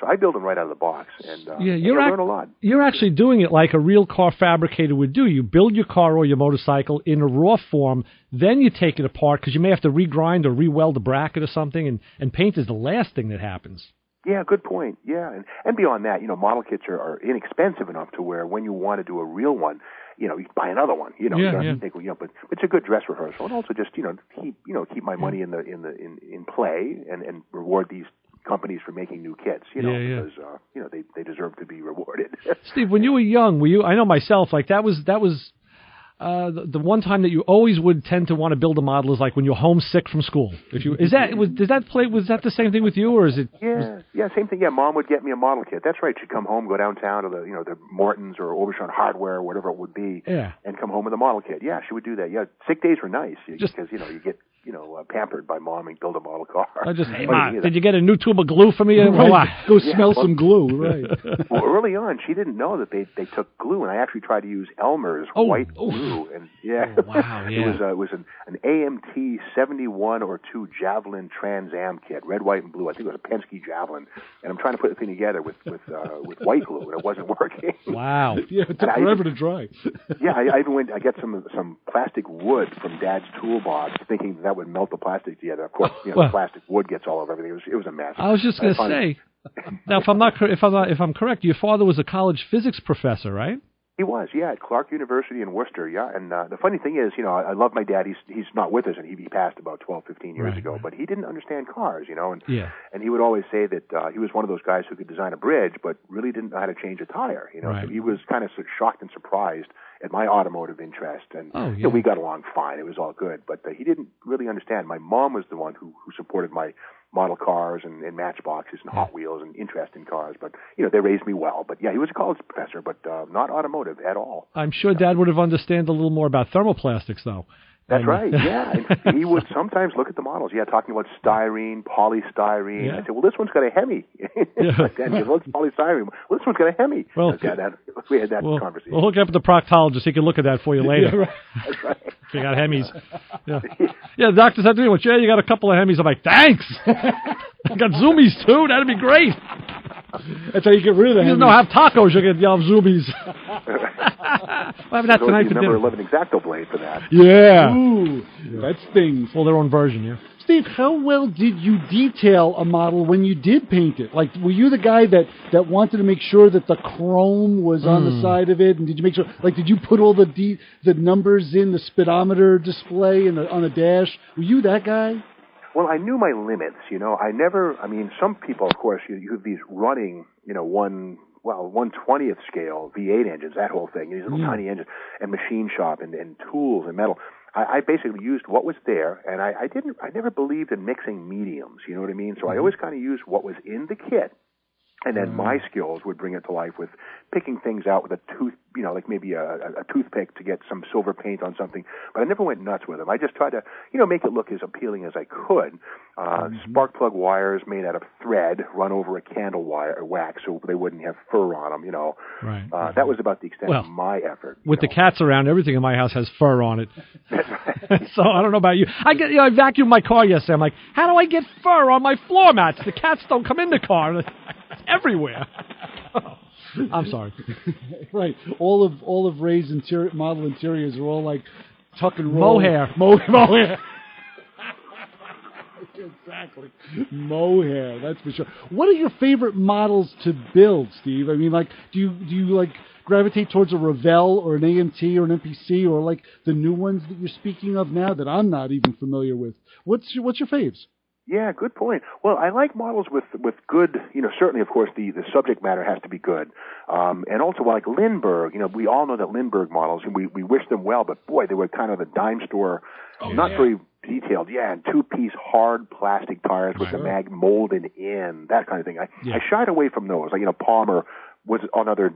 So I build them right out of the box, and you learn a lot. You're actually doing it like a real car fabricator would do. You build your car or your motorcycle in a raw form, then you take it apart because you may have to regrind or re-weld a bracket or something, and paint is the last thing that happens. Yeah, good point. Yeah, and beyond that, model kits are inexpensive enough to where when you want to do a real one, you buy another one. You don't have to think, but it's a good dress rehearsal, and also just keep my money in play and reward these companies for making new kits. Because they deserve to be rewarded. Steve, when you were young, I know myself, like that was. The one time that you always would tend to want to build a model is like when you're homesick from school. Was that the same thing with you, or is it? Yeah, same thing. Yeah, Mom would get me a model kit. That's right. She'd come home, go downtown to the Morton's or Aubuchon Hardware, or whatever it would be, and come home with a model kit. Yeah, she would do that. Yeah, sick days were nice because you get pampered by Mom and build a model car. Hey, Ma, did you get a new tube of glue for me? Right. Go smell some glue. Right. Well, early on, she didn't know that they took glue, and I actually tried to use Elmer's white glue, and wow, yeah. it was an AMT 71 or 2 Javelin Trans Am kit, red, white, and blue. I think it was a Penske Javelin, and I'm trying to put the thing together with white glue, and it wasn't working. Wow. Yeah, it took forever to dry. Yeah, I even I got some plastic wood from Dad's toolbox, thinking that would melt the plastic together. Of course, the plastic wood gets all over everything. It was a mess. I was just going to say. Now, if I'm correct, your father was a college physics professor, right? He was, at Clark University in Worcester, And the funny thing is, I love my dad. He's not with us, and he passed about 12, 15 years ago. But he didn't understand cars, and he would always say that he was one of those guys who could design a bridge, but really didn't know how to change a tire. So he was kind of shocked and surprised at my automotive interest, and we got along fine. It was all good, but he didn't really understand. My mom was the one who supported my model cars and matchboxes and Hot Wheels and interest in cars, but they raised me well. But he was a college professor, but not automotive at all. I'm sure Dad would have understood a little more about thermoplastics, though. That's right, And he would sometimes look at the models, talking about styrene, polystyrene. I said, well, this one's got a Hemi. Like that. Well, it's polystyrene. Well, this one's got a Hemi. Well, we had that conversation. We'll hook up with the proctologist. He can look at that for you later. That's right. If you got Hemis. Yeah, the doctor said to me, well, you got a couple of Hemis. I'm like, thanks. I got Zoomies, too. That'd be great. That's how you get rid of the Hemis. You have tacos, you get Zoomies. We'll have that tonight for dinner. Number 11 X-Acto blade for that. Yeah. Ooh, that stings. Well, their own version, Steve, how well did you detail a model when you did paint it? Like, were you the guy that wanted to make sure that the chrome was on the side of it? And did you make sure, did you put all the numbers in the speedometer display on the dash? Were you that guy? Well, I knew my limits, some people, of course, you have these running, 1/20th scale V8 engines, that whole thing, these little tiny engines, and machine shop and tools and metal. I basically used what was there, and I never believed in mixing mediums, you know what I mean? So I always kind of used what was in the kit, and then my skills would bring it to life with picking things out with a tooth, like maybe a toothpick to get some silver paint on something. But I never went nuts with them. I just tried to, make it look as appealing as I could. Spark plug wires made out of thread run over a candle wire or wax so they wouldn't have fur on them, Right. That was about the extent of my effort. With the cats around, everything in my house has fur on it. So I don't know about you. I vacuumed my car yesterday. I'm like, how do I get fur on my floor mats? The cats don't come in the car. It's everywhere. I'm sorry. Right. All of Ray's model interiors are all like tuck and roll. Mohair. Mohair. Exactly. Mohair, that's for sure. What are your favorite models to build, Steve? I mean, do you gravitate towards a Revell or an AMT or an MPC or the new ones that you're speaking of now that I'm not even familiar with? What's your faves? Yeah, good point. Well, I like models with good, certainly, of course, the subject matter has to be good. And also, like Lindbergh, we all know that Lindbergh models, and we wish them well, but boy, they were kind of the dime store, very detailed. Yeah, and two-piece hard plastic tires with the mag molded in, that kind of thing. I shied away from those. Palmer was another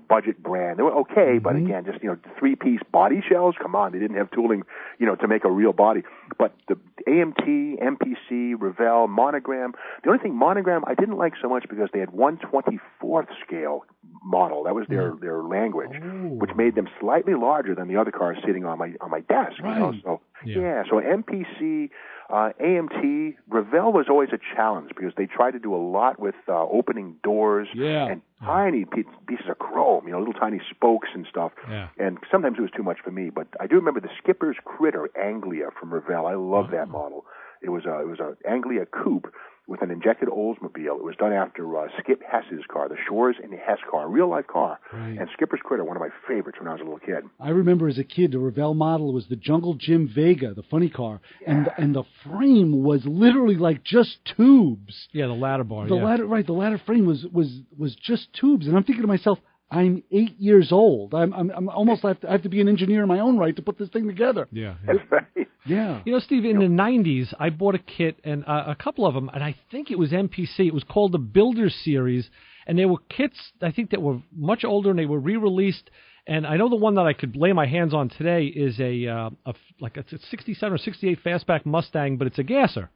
budget brand. They were okay, but again, just, three-piece body shells. Come on, they didn't have tooling, to make a real body. But the AMT, MPC, Revell, Monogram, the only thing Monogram I didn't like so much because they had 1/24th scale model. That was their language, which made them slightly larger than the other cars sitting on my desk. Right. So MPC, AMT, Revell was always a challenge because they tried to do a lot with opening doors and tiny pieces of chrome, little tiny spokes and stuff. Yeah. And sometimes it was too much for me. But I do remember the Skipper's Critter Anglia from Revell. I love that model. It was a Anglia coupe, with an injected Oldsmobile. It was done after Skip Hess's car, the Shores and Hess car, a real-life car. Right. And Skipper's Critter, one of my favorites when I was a little kid. I remember as a kid, the Revell model was the Jungle Jim Vega, the funny car, and the frame was literally like just tubes. Yeah, the ladder bar. The ladder frame was just tubes, and I'm thinking to myself, I'm 8 years old. I'm almost I have to be an engineer in my own right to put this thing together. Yeah. That's right. Yeah. You know, Steve, in the 90s, I bought a kit, and a couple of them, and I think it was MPC. It was called the Builder Series, and they were kits, I think, that were much older, and they were re-released. And I know the one that I could lay my hands on today is it's a 67 or 68 fastback Mustang, but it's a gasser.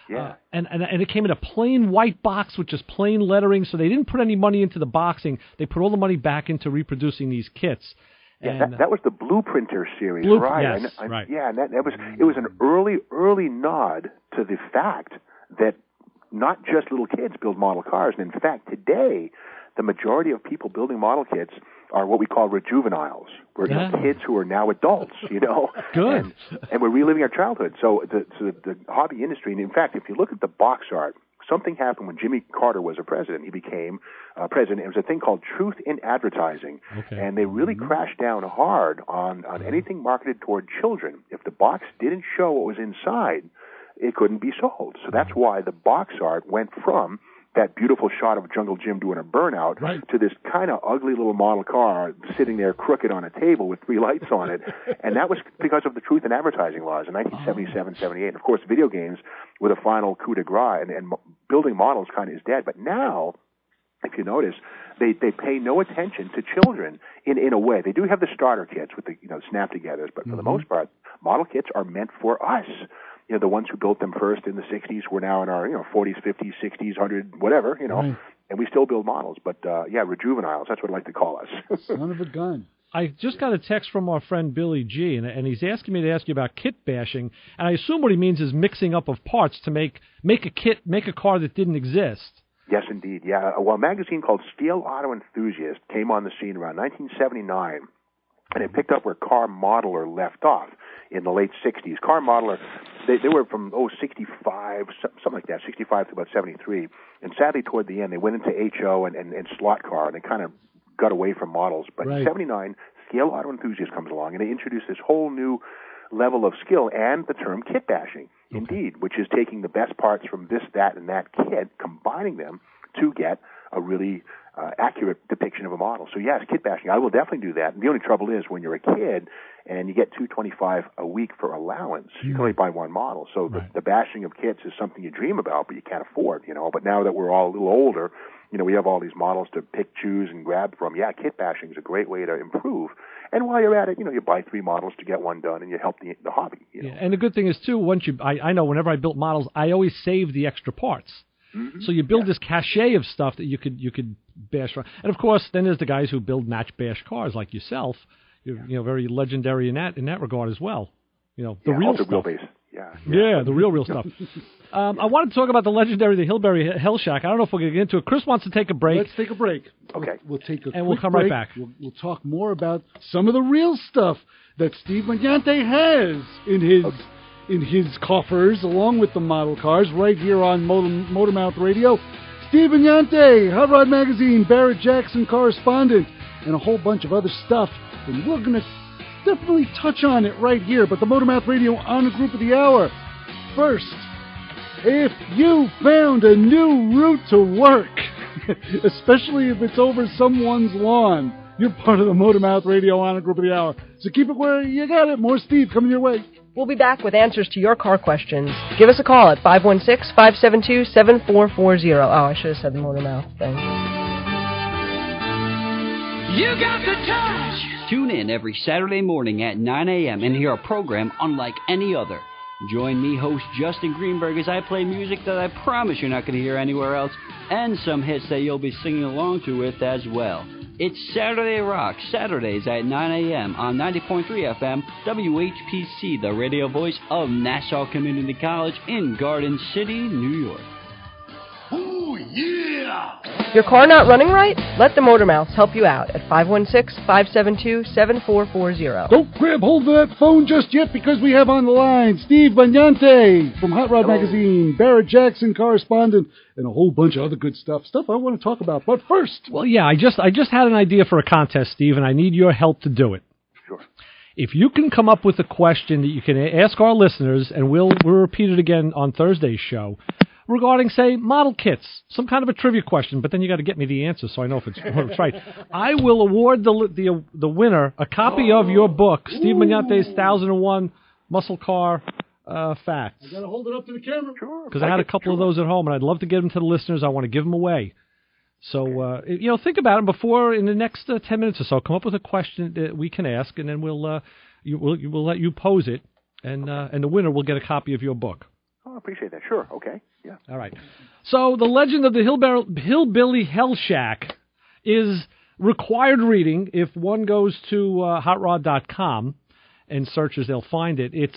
Yeah. And it came in a plain white box with just plain lettering, so they didn't put any money into the boxing. They put all the money back into reproducing these kits. Yeah, that was the Blueprinter series, right? Yes, right. Yeah, and it was an early nod to the fact that not just little kids build model cars. And in fact, today, the majority of people building model kits are what we call rejuveniles. We're kids who are now adults, you know. Good. And we're reliving our childhood. So the hobby industry, and in fact, if you look at the box art, something happened when Jimmy Carter was a president. He became president. It was a thing called Truth in Advertising. Okay. And they really crashed down hard on anything marketed toward children. If the box didn't show what was inside, it couldn't be sold. So that's why the box art went from that beautiful shot of Jungle Jim doing a burnout to this kind of ugly little model car sitting there crooked on a table with 3 lights on it. And that was because of the Truth in Advertising laws in 1977, 78. And of course, video games were the final coup de grace, and building models kind of is dead. But now, if you notice, they pay no attention to children in a way. They do have the starter kits with the snap-togethers, but for the most part, model kits are meant for us. You know, the ones who built them first in the 60s were now in our 40s, 50s, 60s, 100, whatever, and we still build models. But, rejuveniles, that's what I like to call us. Son of a gun. I just got a text from our friend Billy G, and he's asking me to ask you about kit bashing, and I assume what he means is mixing up of parts to make a car that didn't exist. Yes, indeed, yeah. Well, a magazine called Steel Auto Enthusiast came on the scene around 1979, and it picked up where Car Modeler left off in the late 60s. Car Modeler, they were from 65, something like that, 65 to about 73. And sadly, toward the end, they went into HO and slot car, and they kind of got away from models. But in 79, Scale Auto Enthusiast comes along, and they introduce this whole new level of skill and the term kit bashing, indeed, which is taking the best parts from this, that, and that kit, combining them to get a really accurate depiction of a model. So yes, kit bashing, I will definitely do that. And the only trouble is when you're a kid and you get $225 a week for allowance, you can only buy one model. So the bashing of kits is something you dream about, but you can't afford, But now that we're all a little older, we have all these models to pick, choose, and grab from. Yeah, kit bashing is a great way to improve. And while you're at it, you buy 3 models to get one done, and you help the hobby. Yeah, and the good thing is, too, I know whenever I built models, I always save the extra parts. Mm-hmm. So you build this cachet of stuff that you could bash around. And, of course, then there's the guys who build match bash cars like yourself. You're very legendary in that regard as well. The real stuff. Wheelbase. Yeah, the real stuff. I wanted to talk about the legendary, the Hillberry Hell Shack. I don't know if we're going to get into it. Chris wants to take a break. Let's take a break. Okay. We'll take a and we'll come right back. We'll talk more about some of the real stuff that Steve Magnante has in his coffers, along with the model cars, right here on Motormouth Radio. Steve Magnante, Hot Rod Magazine, Barrett Jackson correspondent, and a whole bunch of other stuff. And we're going to definitely touch on it right here, but the Motormouth Radio Honor Group of the Hour. First, if you found a new route to work, especially if it's over someone's lawn, you're part of the Motormouth Radio Honor Group of the Hour. So keep it where you got it. More Steve coming your way. We'll be back with answers to your car questions. Give us a call at 516-572-7440. Oh, I should have said the Motormouth thing. You got the touch. Tune in every Saturday morning at 9 a.m. and hear a program unlike any other. Join me, host Justin Greenberg, as I play music that I promise you're not going to hear anywhere else, and some hits that you'll be singing along to with as well. It's Saturday Rock, Saturdays at 9 a.m. on 90.3 FM, WHPC, the radio voice of Nassau Community College in Garden City, New York. Ooh, yeah! Your car not running right? Let the Motor Mouths help you out at 516-572-7440. Don't grab hold of that phone just yet because we have on the line Steve Magnante from Hot Rod Magazine, Barrett Jackson correspondent, and a whole bunch of other good stuff I want to talk about. But first... Well, yeah, I just had an idea for a contest, Steve, and I need your help to do it. Sure. If you can come up with a question that you can ask our listeners, and we'll repeat it again on Thursday's show, regarding, say, model kits, some kind of a trivia question, but then you got to get me the answer so I know if it's right. I will award the winner a copy of your book, Steve Magnante's 1001 Muscle Car Facts. I got to hold it up to the camera. Sure. Because I had a couple of those at home, and I'd love to give them to the listeners. I want to give them away. So, think about it before, in the next 10 minutes or so, come up with a question that we can ask, and then we'll let you pose it, and the winner will get a copy of your book. Oh, I appreciate that. Sure. Okay. Yeah. All right. So, The Legend of the Hillbilly Hell Shack is required reading. If one goes to hotrod.com and searches, they'll find it. Do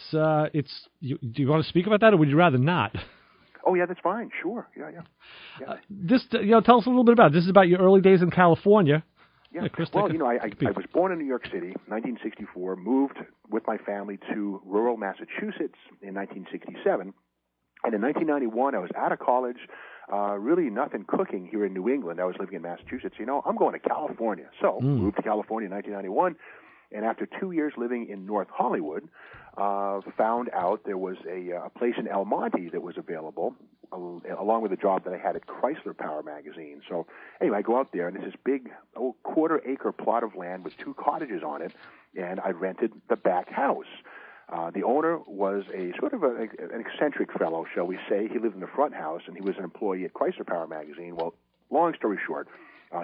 you want to speak about that, or would you rather not? Oh, yeah, that's fine. Sure. Yeah. Tell us a little bit about it. This is about your early days in California. Yeah. Chris, well, I was born in New York City, 1964, moved with my family to rural Massachusetts in 1967. And in 1991, I was out of college, really nothing cooking here in New England. I was living in Massachusetts. I'm going to California. So moved to California in 1991, and after 2 years living in North Hollywood, found out there was a place in El Monte that was available, along with a job that I had at Chrysler Power Magazine. So anyway, I go out there, and there's this big quarter-acre plot of land with 2 cottages on it, and I rented the back house. The owner was a sort of an eccentric fellow, shall we say. He lived in the front house, and he was an employee at Chrysler Power Magazine. Well, long story short,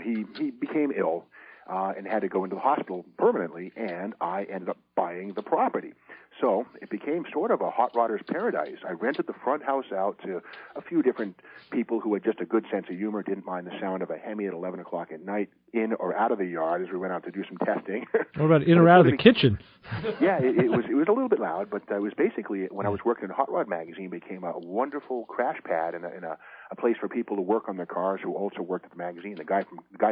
he became ill and had to go into the hospital permanently, and I ended up buying the property. So it became sort of a hot rodder's paradise. I rented the front house out to a few different people who had just a good sense of humor, didn't mind the sound of a Hemi at 11 o'clock at night, in or out of the yard as we went out to do some testing. What about in or out of the kitchen? Yeah, it was a little bit loud, but it was basically, when I was working in Hot Rod Magazine, became a wonderful crash pad and a place for people to work on their cars who also worked at the magazine. The guys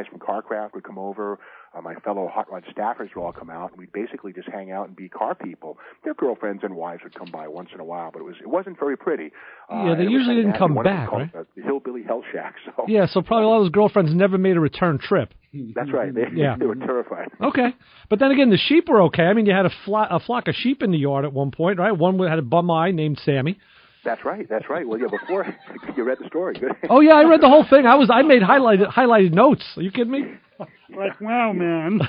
from Carcraft would come over. My fellow Hot Rod staffers would all come out, and we'd basically just hang out and be car people. Their girlfriends and wives would come by once in a while, but it wasn't very pretty. They usually didn't come back, right? The Hillbilly Hell Shack. So. Yeah, so probably a lot of those girlfriends never made a return trip. That's right. They were terrified. Okay. But then again, the sheep were okay. I mean, you had a flock of sheep in the yard at one point, right? One had a bum eye named Sammy. That's right. Well, yeah, before you read the story. Good. Oh, yeah, I read the whole thing. I made highlighted notes. Are you kidding me? Like, wow, man.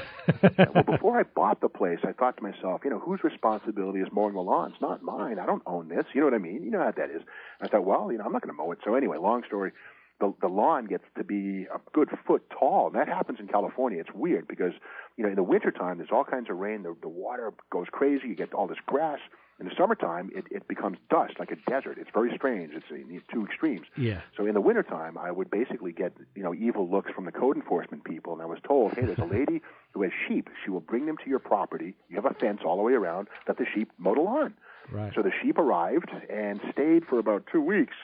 Well, before I bought the place, I thought to myself, whose responsibility is mowing the lawn? It's not mine. I don't own this. You know what I mean? You know how that is. And I thought, well, I'm not going to mow it. So anyway, long story, the lawn gets to be a good foot tall. And that happens in California. It's weird because, in the wintertime, there's all kinds of rain. The water goes crazy. You get all this grass. In the summertime, it becomes dust, like a desert. It's very strange. It's these two extremes. Yeah. So in the wintertime, I would basically get, evil looks from the code enforcement people, and I was told, hey, there's a lady who has sheep. She will bring them to your property. You have a fence all the way around. Let the sheep mow the lawn. Right. So the sheep arrived and stayed for about 3 weeks,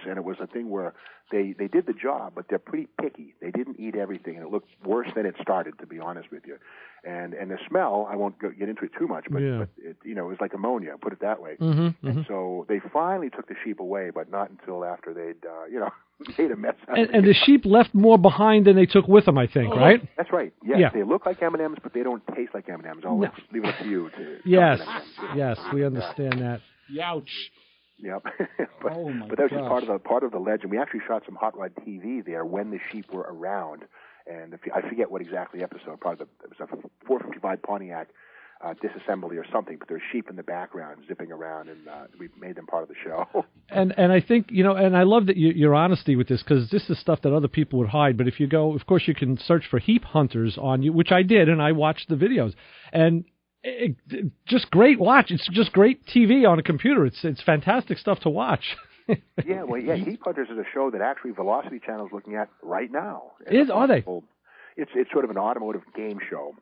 and it was a thing where they did the job, but they're pretty picky. They didn't eat everything, and it looked worse than it started, to be honest with you. And the smell, I won't get into it too much, but it, it was like ammonia, put it that way. Mm-hmm, and so they finally took the sheep away, but not until after they'd, made a mess out of it. And the sheep left more behind than they took with them, I think, right? That's right. Yes, yeah. They look like M&Ms, but they don't taste like M&Ms. I'll leave it up to you to Yes, we understand that. Youch. Yep. but that was just part of the legend. We actually shot some Hot Rod TV there when the sheep were around, and I forget what exactly episode. Probably it was a 455 Pontiac disassembly or something. But there's sheep in the background zipping around, and we made them part of the show. And I think and I love that your honesty with this, because this is stuff that other people would hide. But if you go, of course, you can search for heap hunters on you, which I did, and I watched the videos and. Just great watch. It's just great TV on a computer. It's fantastic stuff to watch. Heap Hunters is a show that actually Velocity Channel is looking at right now. Are they? It's sort of an automotive game show.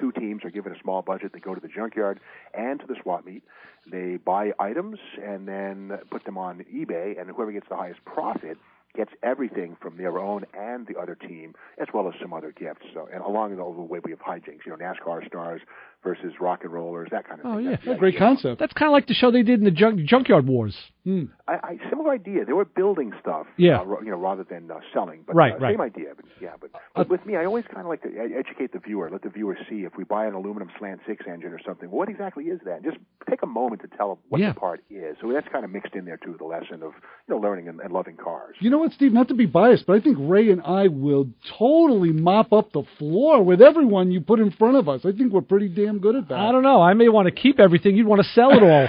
2 teams are given a small budget. They go to the junkyard and to the swap meet. They buy items and then put them on eBay, and whoever gets the highest profit gets everything from their own and the other team, as well as some other gifts. So, and along the way we have hijinks, NASCAR stars versus rock and rollers, that kind of thing. Oh, yeah. That's a great concept. That's kind of like the show they did in the Junkyard Wars. Similar idea. They were building stuff, rather than selling. But, right. Same idea. But with me, I always kind of like to educate the viewer, let the viewer see if we buy an aluminum slant 6 engine or something, what exactly is that? Just take a moment to tell them what the part is. So that's kind of mixed in there, too, the lesson of learning and loving cars. You know what, Steve? Not to be biased, but I think Ray and I will totally mop up the floor with everyone you put in front of us. I think we're pretty damn good at that. I don't know. I may want to keep everything. You'd want to sell it all.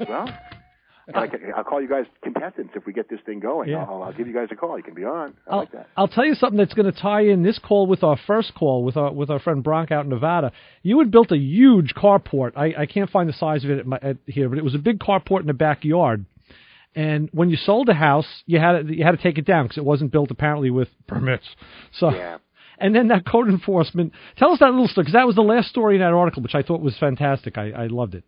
Well, I'll call you guys contestants if we get this thing going. Yeah. I'll give you guys a call. You can be on. I like that. I'll tell you something that's going to tie in this call with our first call with our friend Bronk out in Nevada. You had built a huge carport. I can't find the size of it here, but it was a big carport in the backyard. And when you sold the house, you had to take it down because it wasn't built apparently with permits. So. Yeah. And then that code enforcement. Tell us that little story, because that was the last story in that article, which I thought was fantastic. I loved it.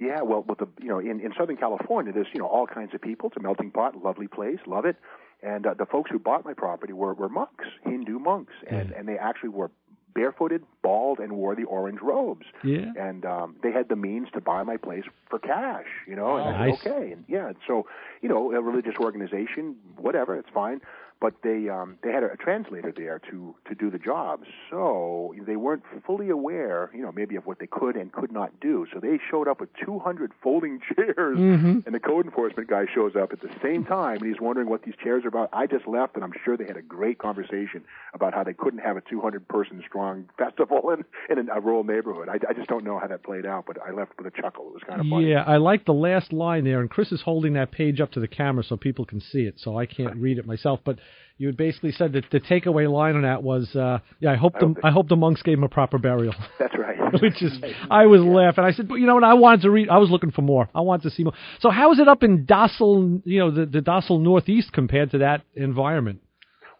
Yeah, well, with in Southern California, there's all kinds of people. It's a melting pot, lovely place, love it. And the folks who bought my property were monks, Hindu monks, and they actually were barefooted, bald, and wore the orange robes. Yeah. And they had the means to buy my place for cash, and I said, okay. And so, a religious organization, whatever, it's fine. But they had a translator there to do the job. So they weren't fully aware, maybe of what they could and could not do. So they showed up with 200 folding chairs, and the code enforcement guy shows up at the same time, and he's wondering what these chairs are about. I just left, and I'm sure they had a great conversation about how they couldn't have a 200-person strong festival in a rural neighborhood. I just don't know how that played out, but I left with a chuckle. It was kind of funny. Yeah, I like the last line there, and Chris is holding that page up to the camera so people can see it, so I can't read it myself, but you had basically said that the takeaway line on that was, I hope the monks gave him a proper burial. That's right. Which is, I was laughing. I said, but you know what? I wanted to read. I was looking for more. I wanted to see more. So how is it up in Dossel, the Dossel Northeast compared to that environment?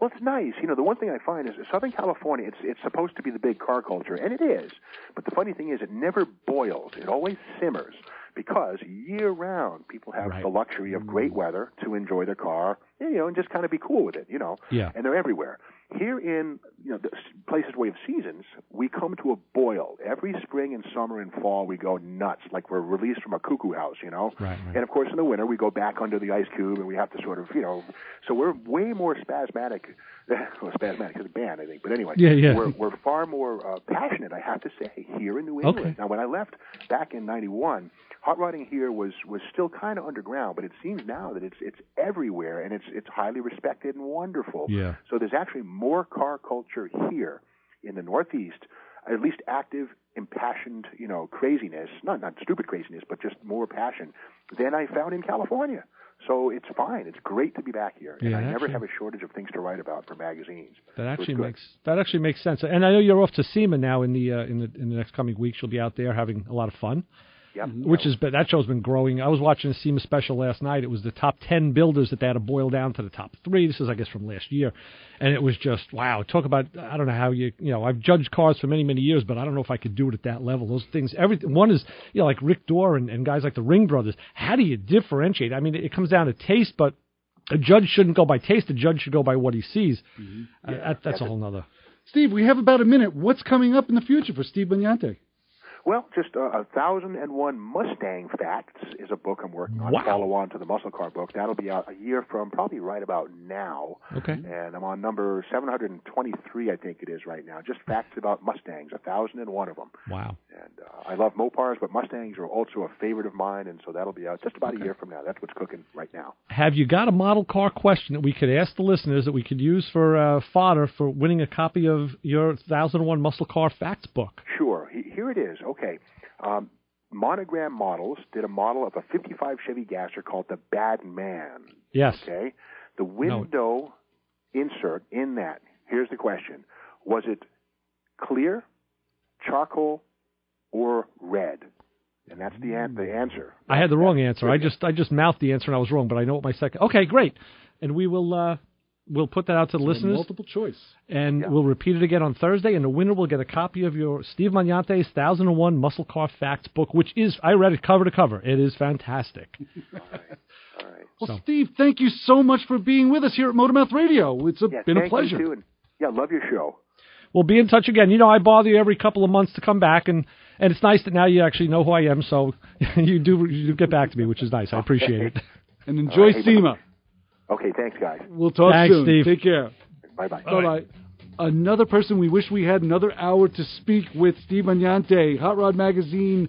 Well, it's nice. The one thing I find is Southern California, it's supposed to be the big car culture, and it is. But the funny thing is it never boils. It always simmers. Because year-round, people have the luxury of great weather to enjoy their car, and just kind of be cool with it, Yeah. And they're everywhere. Here in the places where we have seasons, we come to a boil. Every spring and summer and fall, we go nuts, like we're released from a cuckoo house, Right. And, of course, in the winter, we go back under the ice cube, and we have to sort of, so we're way more spasmodic. Well, spasmodic is a band, I think. But anyway, we're far more passionate, I have to say, here in New England. Okay. Now, when I left back in 91, hot rodding here was still kind of underground, but it seems now that it's everywhere, and it's highly respected and wonderful. Yeah. So there's actually more car culture here in the Northeast, at least active, impassioned, craziness, not stupid craziness, but just more passion than I found in California. So it's fine. It's great to be back here, and I never have a shortage of things to write about for magazines. That actually makes sense. And I know you're off to SEMA now in the next coming weeks. You'll be out there having a lot of fun. Yep. That show's been growing. I was watching a SEMA special last night. It was the top 10 builders that they had to boil down to the top 3. This is, I guess, from last year. And it was just, wow. Talk about, I don't know how I've judged cars for many, many years, but I don't know if I could do it at that level. Those things, one is, like Rick Dorr and guys like the Ring Brothers. How do you differentiate? I mean, it comes down to taste, but a judge shouldn't go by taste. A judge should go by what he sees. That's a whole nother. Steve, we have about a minute. What's coming up in the future for Steve Magnante? Well, just 1,001 Mustang Facts is a book I'm working on. Wow. Follow on to the Muscle Car book. That'll be out a year from probably right about now. Okay. And I'm on number 723, I think it is right now. Just facts about Mustangs, 1,001 of them. Wow. And I love Mopars, but Mustangs are also a favorite of mine, and so that'll be out just about a year from now. That's what's cooking right now. Have you got a model car question that we could ask the listeners that we could use for fodder for winning a copy of your 1,001 Muscle Car Facts book? Sure. Here it is. Okay. Monogram Models did a model of a 55 Chevy Gasser called the Bad Man. Yes. Okay. The window insert in that, here's the question. Was it clear, charcoal, or red? And that's the answer. I had the wrong answer. I just mouthed the answer and I was wrong, but I know what my second. Okay, great. And we will we'll put that out to the listeners. Multiple choice. And we'll repeat it again on Thursday, and the winner will get a copy of your Steve Magnante's 1001 Muscle Car Facts book, which is, I read it cover to cover. It is fantastic. All right. Well, Steve, thank you so much for being with us here at Motormouth Radio. It's been a pleasure. You too, and love your show. We'll be in touch again. You know, I bother you every couple of months to come back, and it's nice that now you actually know who I am, so you do get back to me, which is nice. I appreciate it. And enjoy SEMA. Okay, thanks, guys. We'll talk soon. Steve. Take care. Bye-bye. Bye-bye. Another person we wish we had another hour to speak with, Steve Magnante, Hot Rod Magazine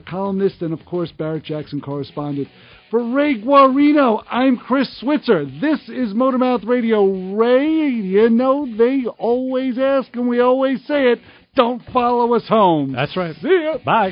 columnist, and, of course, Barrett Jackson correspondent. For Ray Guarino, I'm Chris Switzer. This is Motormouth Radio. Ray, you know, they always ask, and we always say it, don't follow us home. That's right. See ya. Bye.